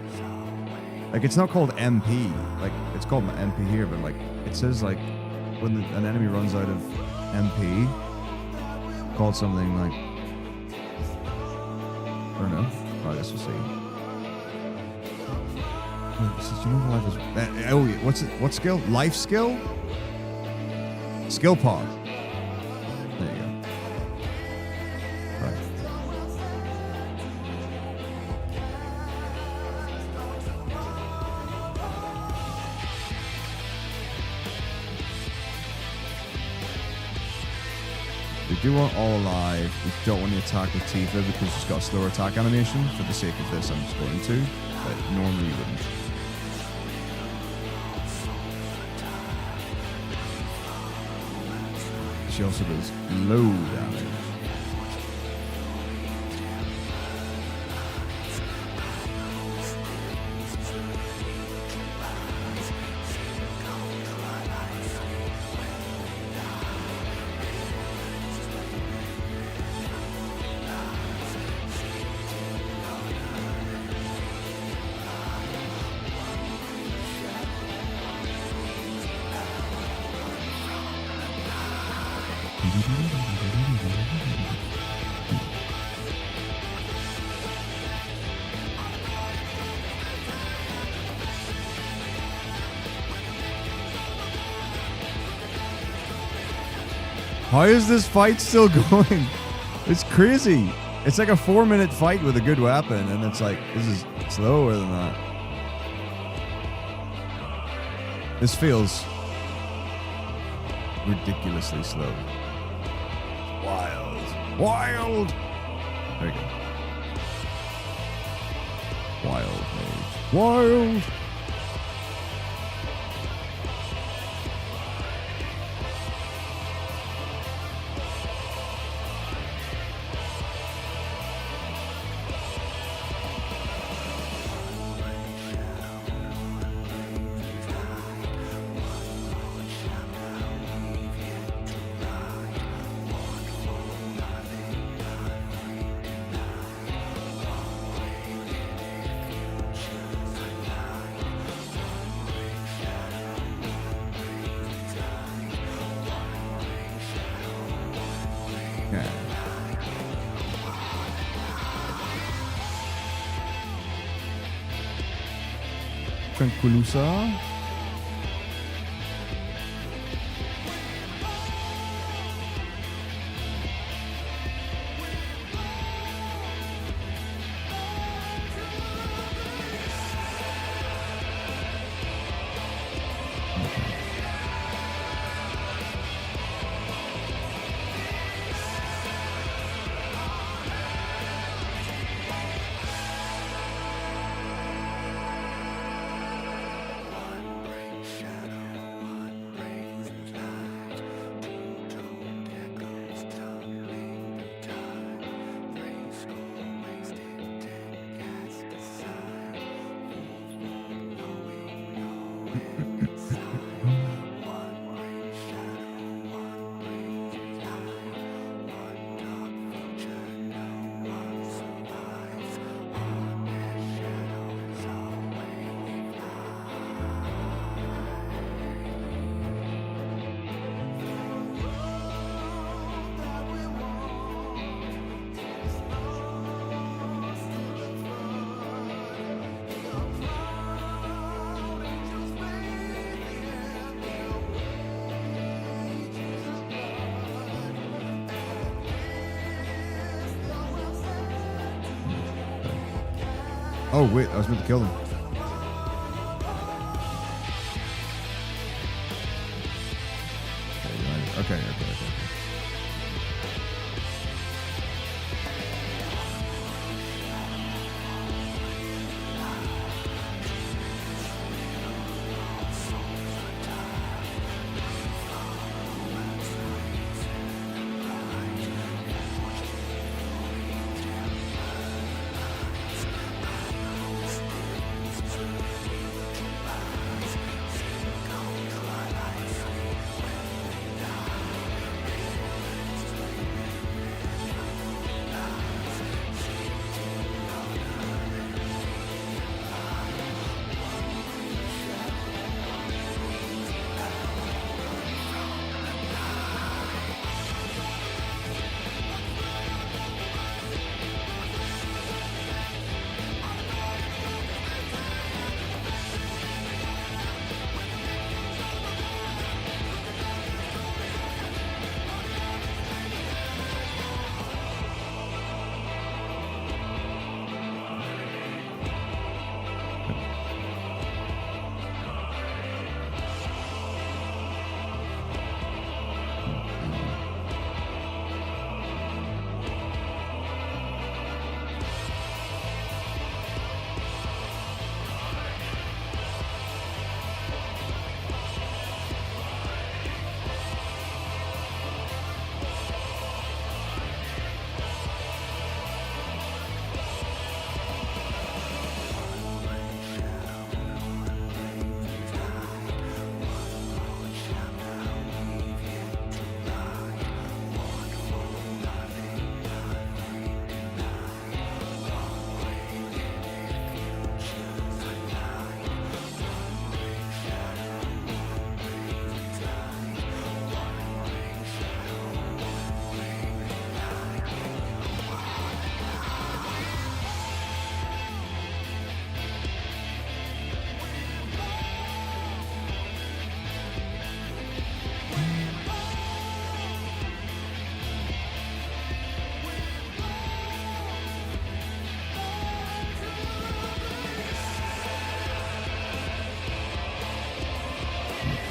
Like, it's not called MP. Like, it's called MP here, but like it says like when an enemy runs out of MP, called something like, I don't know. I guess we'll see. You know, life is. Oh, what's it? What skill? Life skill? Skill pod. There you go. Right. We do want all alive. We don't want to attack with Tifa because she's got a slower attack animation. For the sake of this, I'm just going to. But normally you wouldn't. She also does low damage. How is this fight still going? It's crazy. It's like a 4-minute fight with a good weapon, and it's like, this is slower than that. This feels ridiculously slow. Wild. Wild! There you go. Wild mage. Wild! Tranquilusa. Oh, wait, I was meant to kill them. Okay.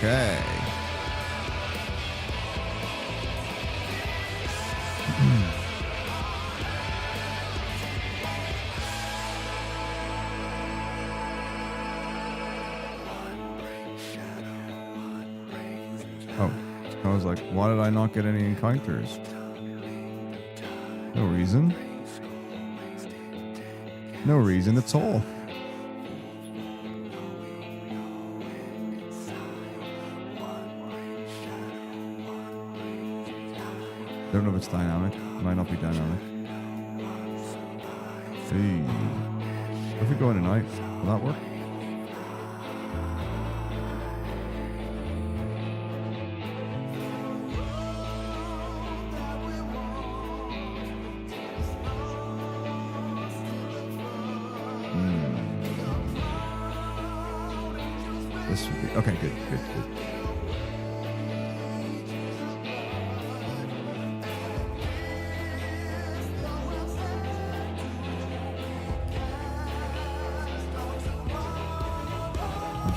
Okay. Oh, I was like, why did I not get any encounters? No reason. No reason at all. Don't know if it's dynamic. Might not be dynamic. Hey. If we go in tonight, will that work? This would be okay. Good.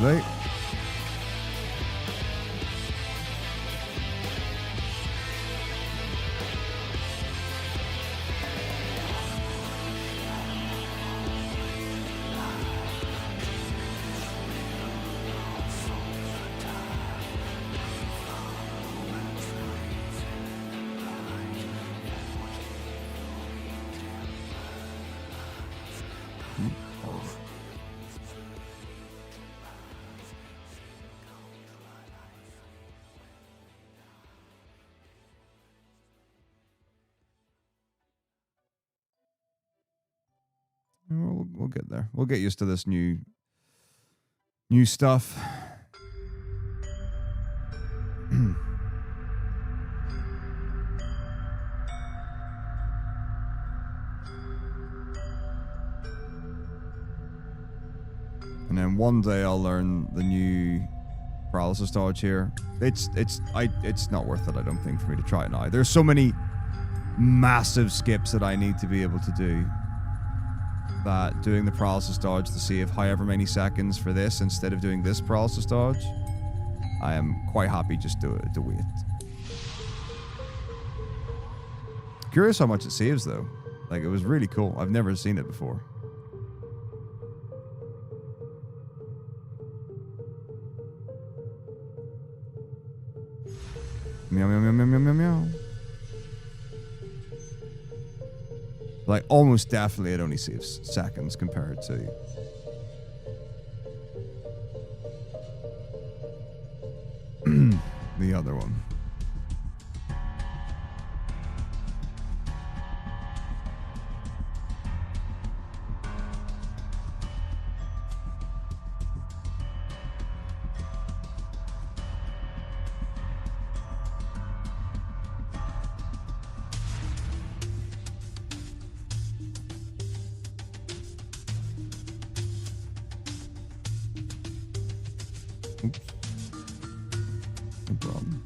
Lovely. We'll get there. We'll get used to this new stuff. And then one day I'll learn the new paralysis dodge here. It's not worth it, I don't think, for me to try it now. There's so many massive skips that I need to be able to do that doing the paralysis dodge to save however many seconds for this instead of doing this paralysis dodge, I am quite happy just to wait. Curious how much it saves though. Like, it was really cool. I've never seen it before. Meow, meow, meow, meow, meow, meow, meow. Like, almost definitely it only saves seconds compared to... the other one. Oops. No problem.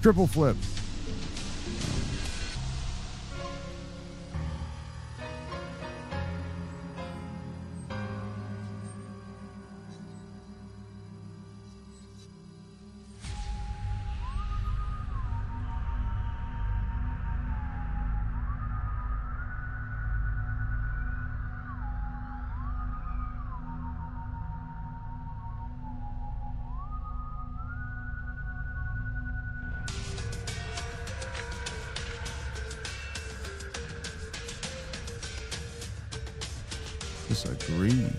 Triple flip. Disagree.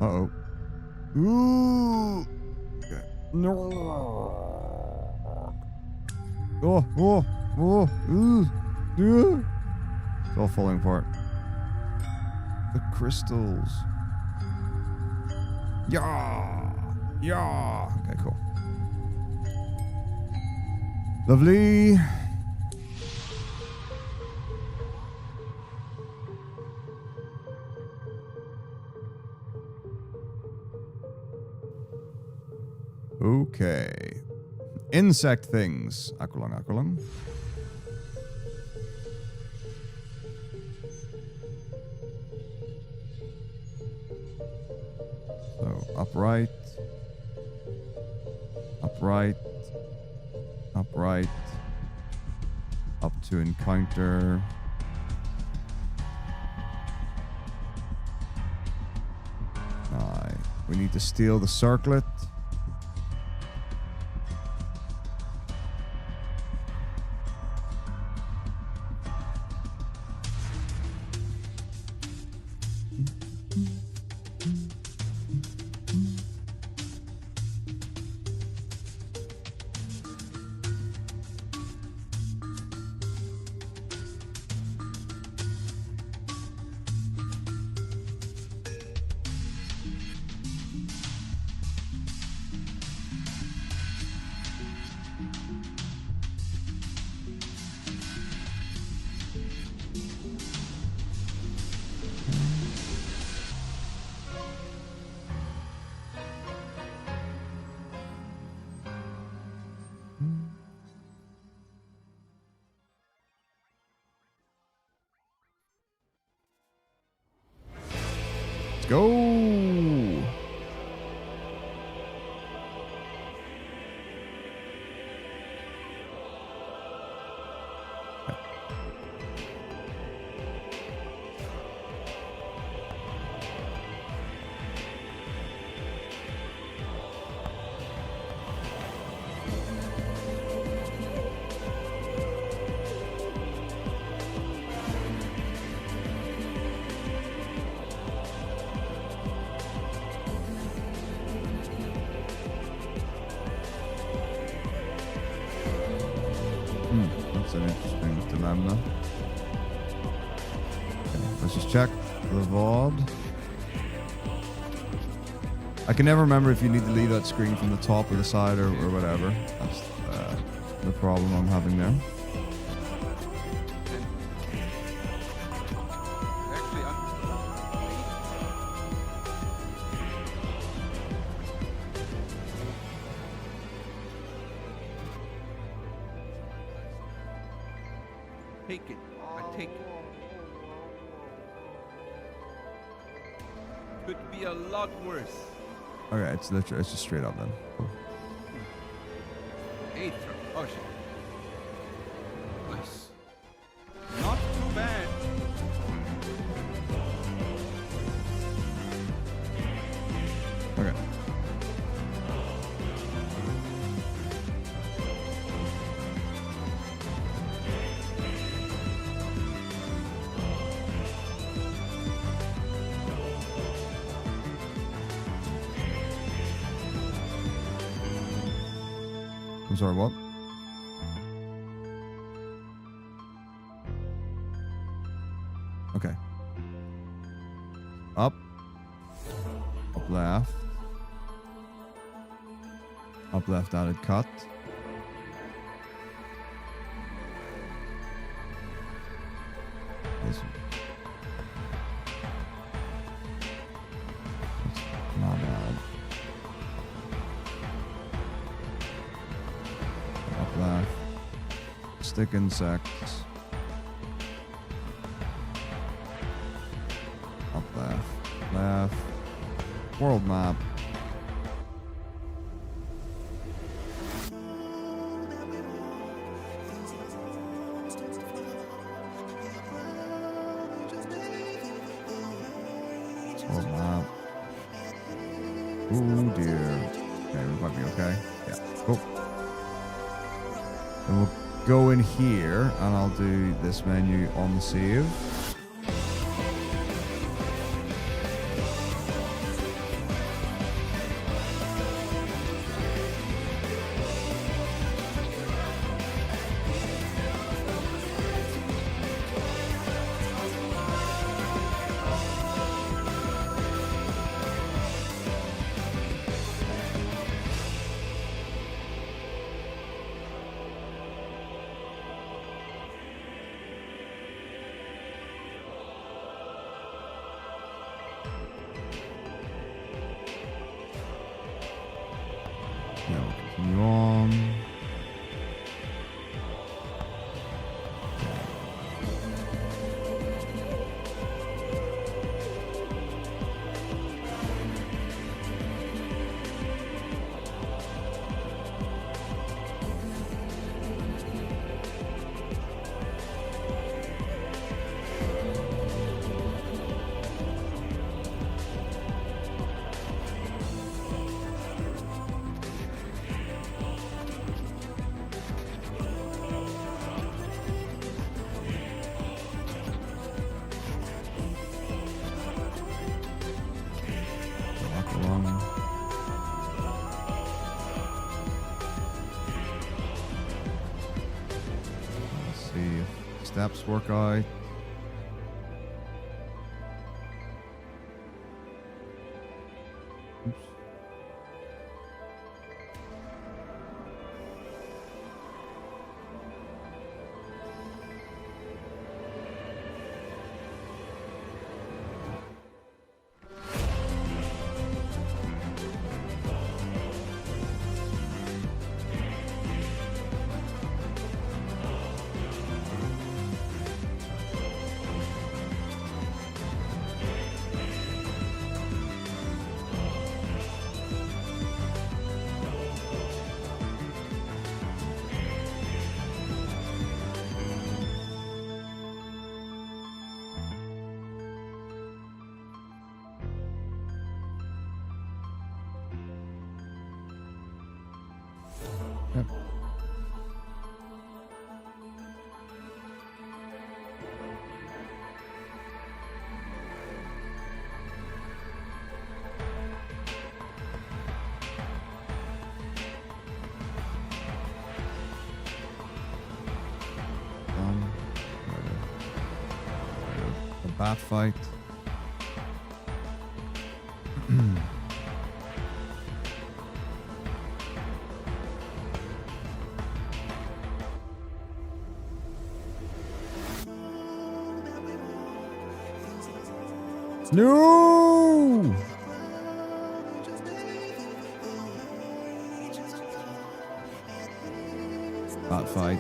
Uh-oh. Ooh. Okay. No. It's all falling apart. The crystals. Yeah. Yeah. Okay, cool. Lovely. Okay. Insect things. Aqualung, aqualung. So, upright. Upright. Upright. Up to encounter. Aye. We need to steal the circlet. Let's go. That's an interesting dilemma. Okay, let's just check the VOD. I can never remember if you need to leave that screen from the top or the side or whatever. That's the problem I'm having there. Take it. I take it. Could be a lot worse. Okay, it's literally, it's just straight up then. Cool. Eighth. Oh shit. Nice. Not too bad. Okay. I'm sorry, what? Okay. Up. Up left. Up left added cut. This one. That's not bad. Up left. Stick insects. Up left. Left. World map. World map. Oh dear. Okay, we might be okay. Yeah. Cool. And we'll go in here and I'll do this menu on the save. steps work out. Oops. Yep. The bat fight. No! Bat fight.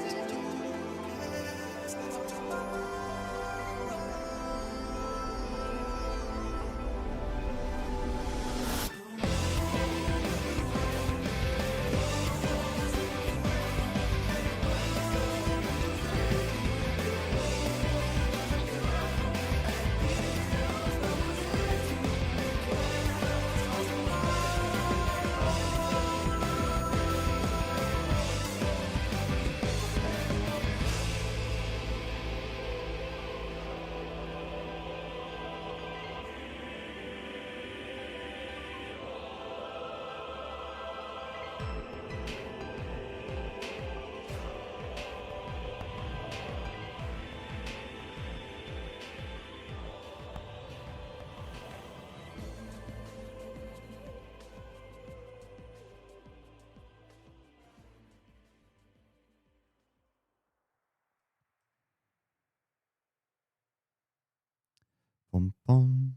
Bum, bum.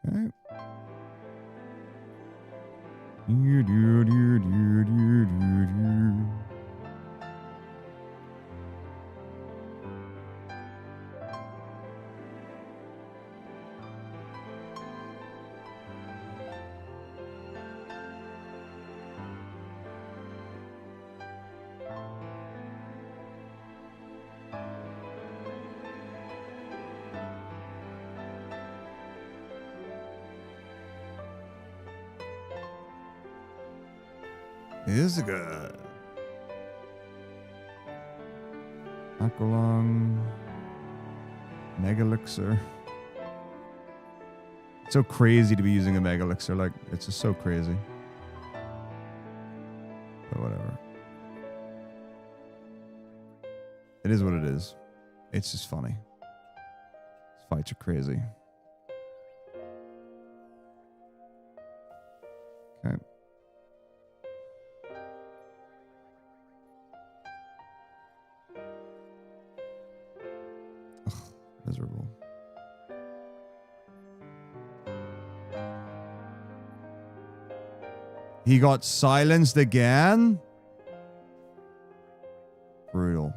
Okay. Is good. Aqualung. Mega Elixir. It's so crazy to be using a Mega Elixir. Like, it's just so crazy. But whatever. It is what it is. It's just funny. These fights are crazy. Okay. Ugh, miserable. He got silenced again? Brutal.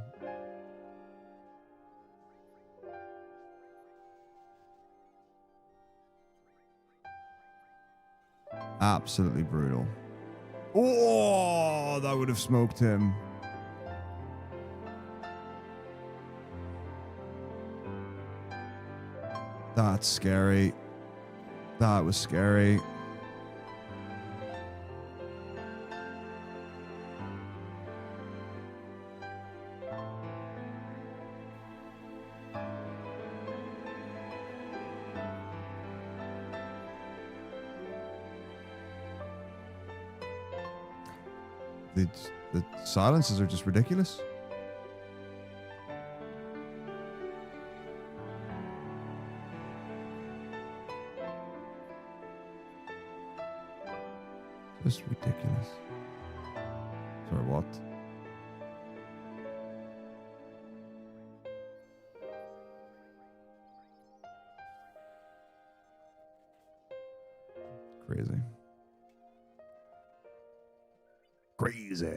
absolutely brutal. Oh, that would have smoked him. That's scary. That was scary. The silences are just ridiculous. Just ridiculous. Sorry, what? Crazy. Crazy.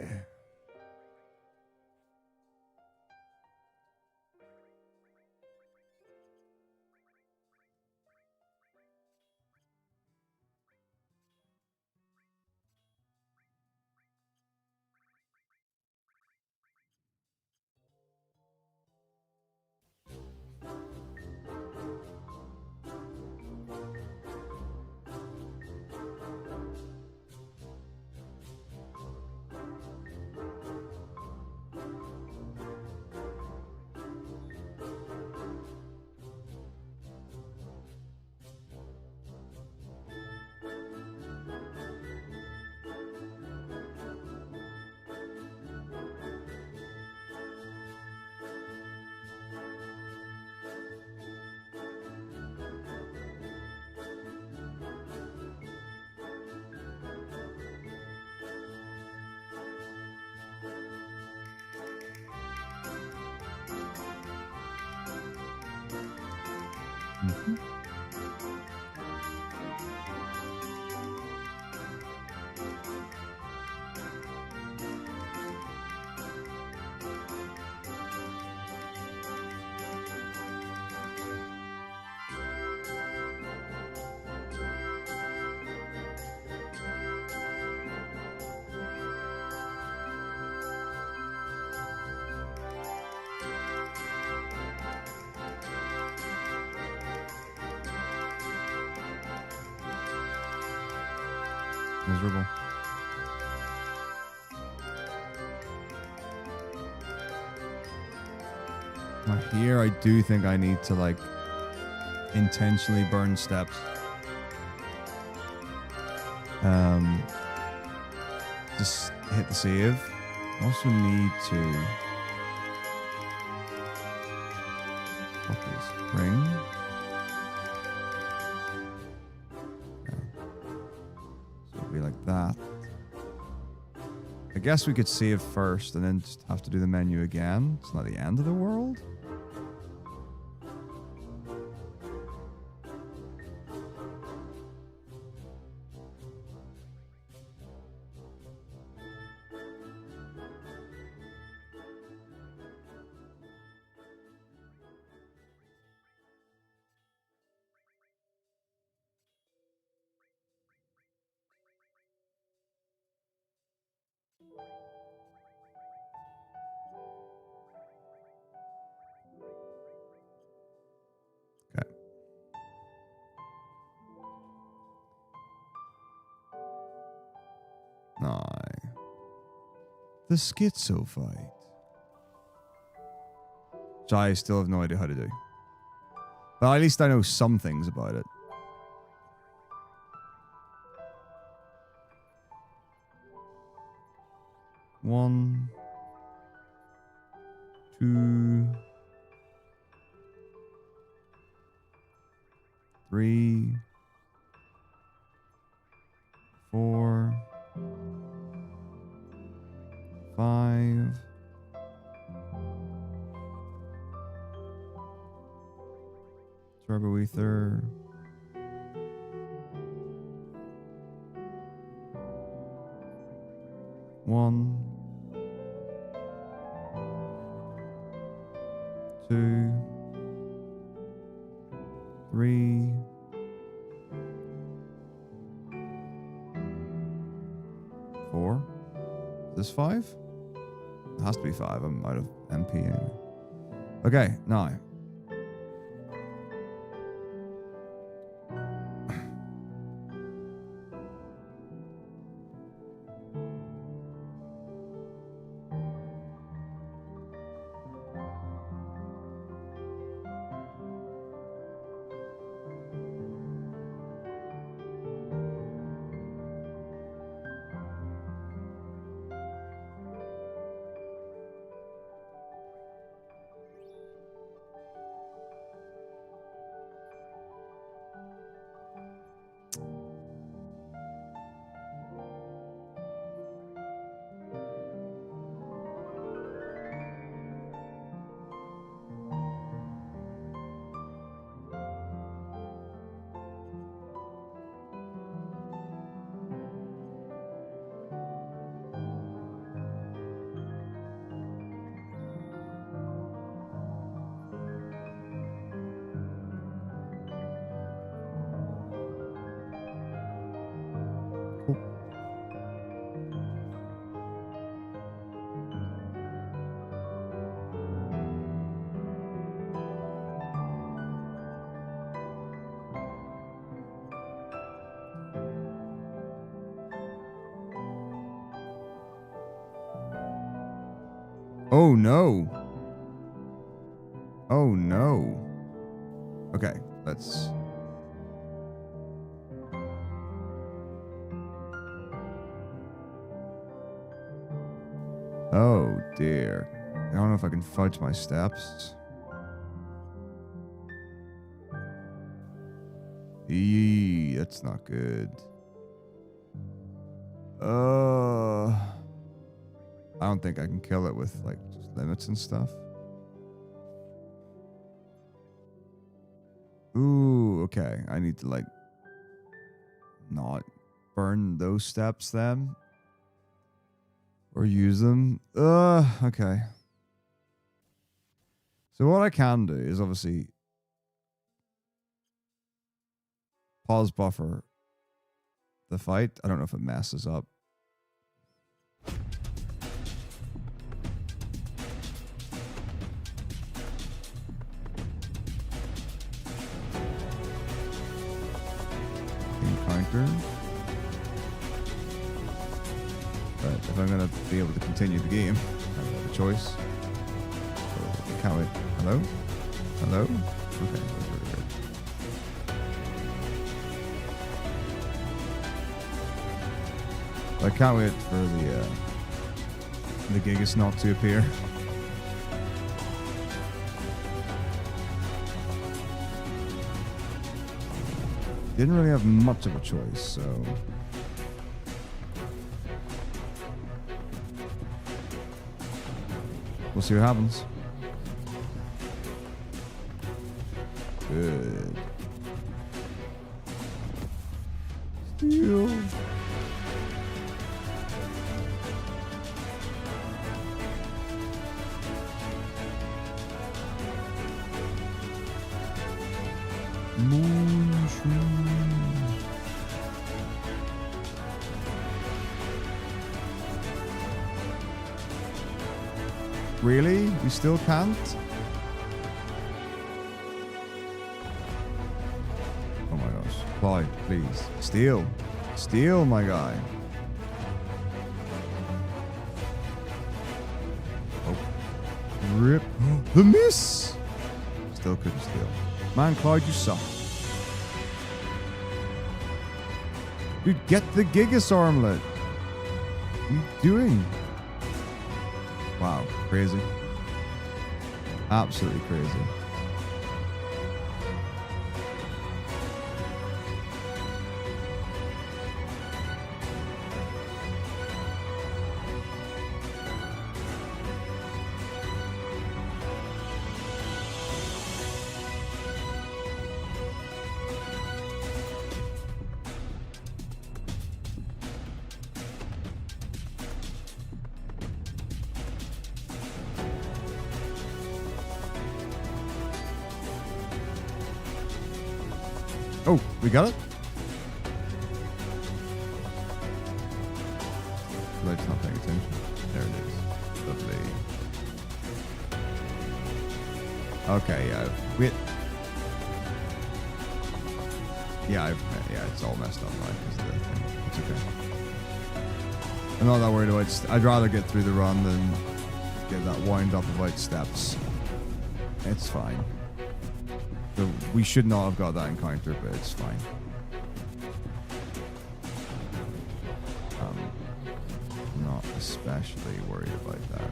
Mm-hmm. Miserable. Now here I do think I need to like intentionally burn steps. Just hit the save. Also need to what is ring? Like that. I guess we could save first and then just have to do the menu again. It's not the end of the world. The schizo fight. Which I still have no idea how to do. But at least I know some things about it. One. 2. 3. 4. 5. Turbo ether. 1. 2. 3. 4. Is this 5? It has to be 5. I'm out of MP anyway. Okay, now. Oh no. Oh no. Okay, let's. Oh dear. I don't know if I can fudge my steps. Eee, that's not good. I don't think I can kill it with like just limits and stuff. Ooh, okay. I need to like not burn those steps then. Or use them. Okay. So what I can do is obviously pause buffer the fight. I don't know if it messes up. Encounter. But if I'm gonna be able to continue the game, I don't have a choice. So I can't wait. Hello? Hello? Okay, that's really good. I can't wait for the Gigas not to appear. Didn't really have much of a choice, so we'll see what happens. Good. Steal. Really? We still can't? Oh my gosh. Clyde, please. Steal. Steal, my guy. Oh. Rip. The miss! Still couldn't steal. Man, Clyde, you suck. Dude, get the Gigas armlet. What are you doing? Wow, crazy. Absolutely crazy. Oh, we got it? Was I just not paying attention? There it is. Lovely. Okay, yeah. Wait. Yeah, it's all messed up, right? Because of the thing. It's okay. I'm not that worried about. I'd rather get through the run than get that wind up about steps. It's fine. We should not have got that encounter, but it's fine. Not especially worried about that.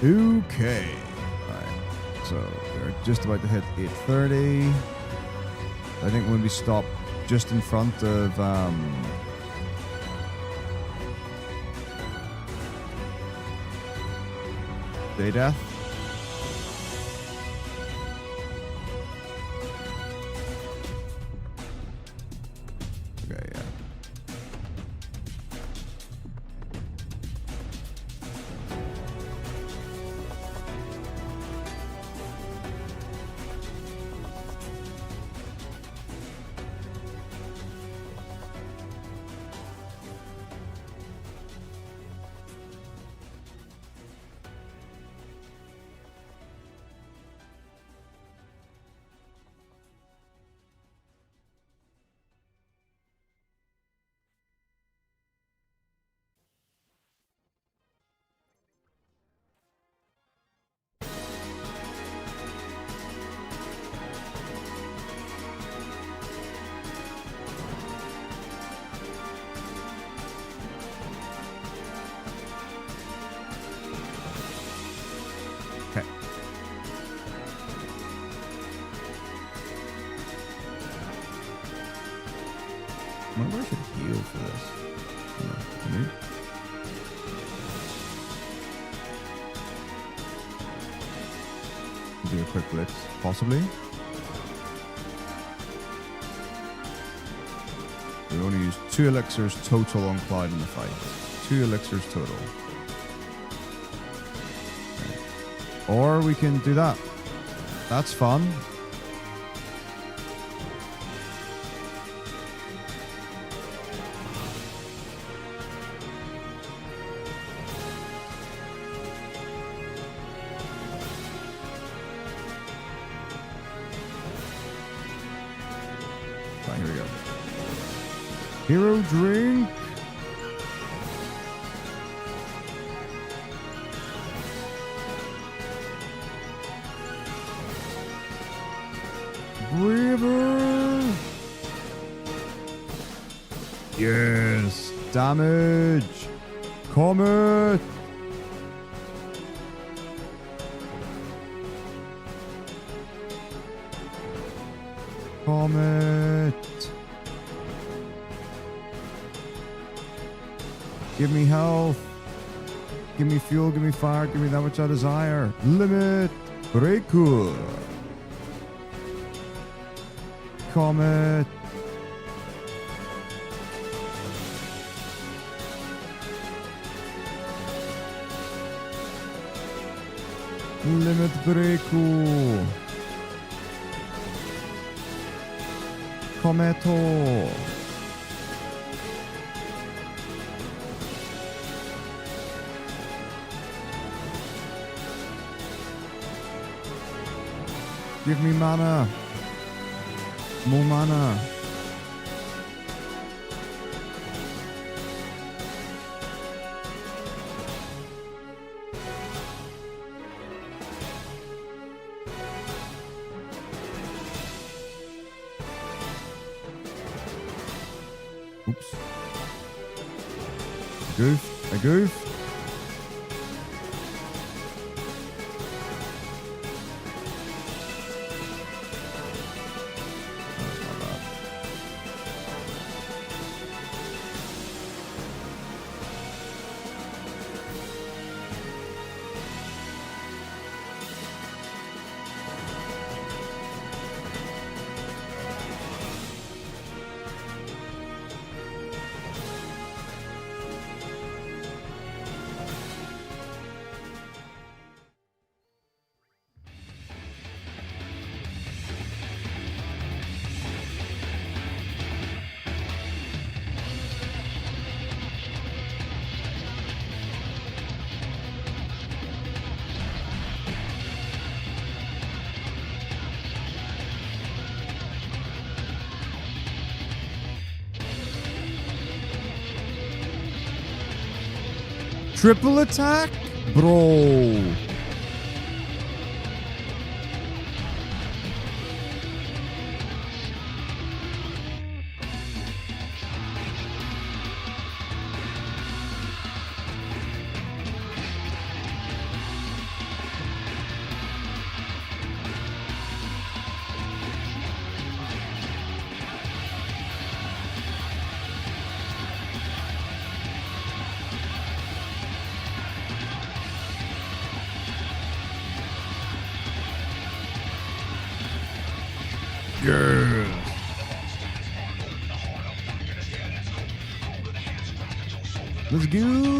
Okay. Alright. So we're just about to hit 8:30. I think when we stop just in front of Day Death. Okay, yeah. Okay. I wonder if I should heal for this. No, me? Do a quick blitz, possibly. We only used 2 elixirs total on Cloud in the fight. 2 elixirs total. Okay. Or we can do that. That's fun. Right, here we go. Hero drink. River. Yes. Damage. Comet. Comet. Give me health. Give me fuel. Give me fire. Give me that which I desire. Limit. Breaker. Comet. Limit breaker. Cometo. Give me mana. More mana. Oops. I goofed. Triple attack? Bro. Yes. Let's go.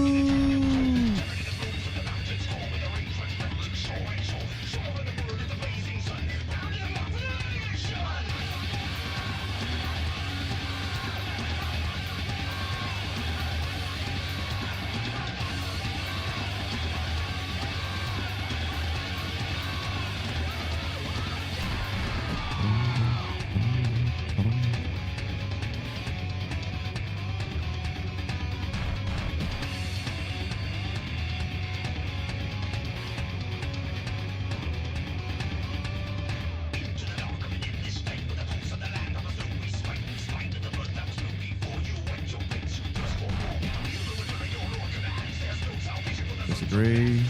Disagree.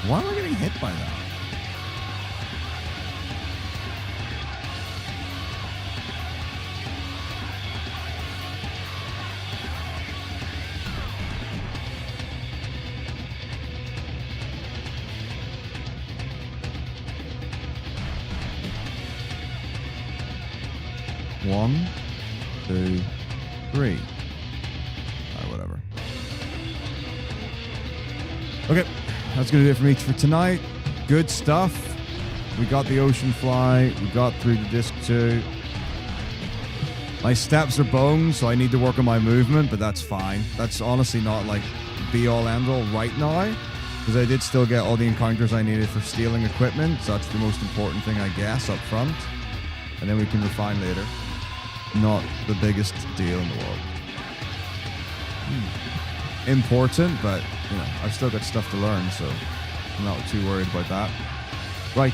Why am I getting hit by that? One, two, three. Whatever. Okay, that's gonna do it for me for tonight. Good stuff. We got the ocean fly. We got through the disc 2. My steps are boned, so I need to work on my movement, but that's fine. That's honestly not like be all end all right now, because I did still get all the encounters I needed for stealing equipment. So that's the most important thing, I guess, up front, and then we can refine later. Not the biggest deal in the world. Important, but you know, I've still got stuff to learn, so I'm not too worried about that. Right.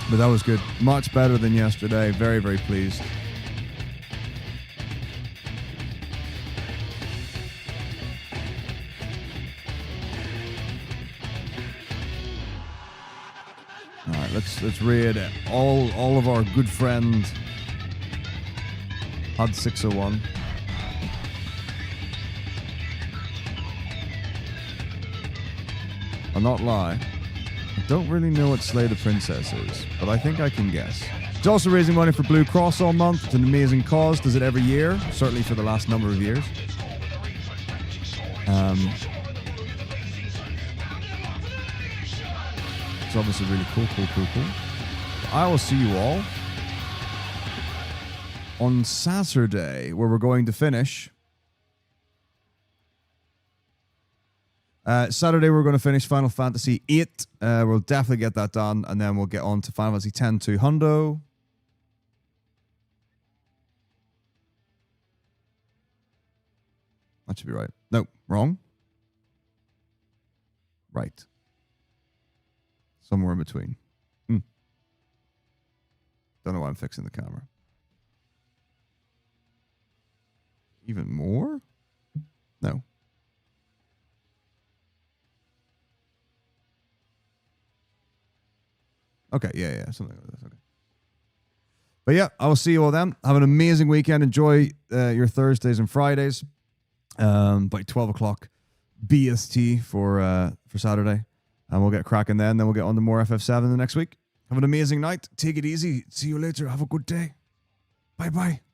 But that was good. Much better than yesterday. Very, very pleased. Alright, let's raid all of our good friends. HUD 601. I'll not lie. I don't really know what Slay the Princess is, but I think I can guess. It's also raising money for Blue Cross all month. It's an amazing cause. Does it every year, certainly for the last number of years. It's obviously really cool. I will see you all on Saturday, where we're going to finish. Saturday, we're going to finish Final Fantasy VIII. We'll definitely get that done, and then we'll get on to Final Fantasy X 2 Hundo. That should be right. No, wrong. right. Somewhere in between. Don't know why I'm fixing the camera. Even more? No. Okay, yeah, something like this. Okay. But yeah, I will see you all then. Have an amazing weekend. Enjoy your Thursdays and Fridays. By 12 o'clock BST for Saturday. And we'll get cracking then. Then we'll get on to more FF7 the next week. Have an amazing night. Take it easy. See you later. Have a good day. Bye-bye.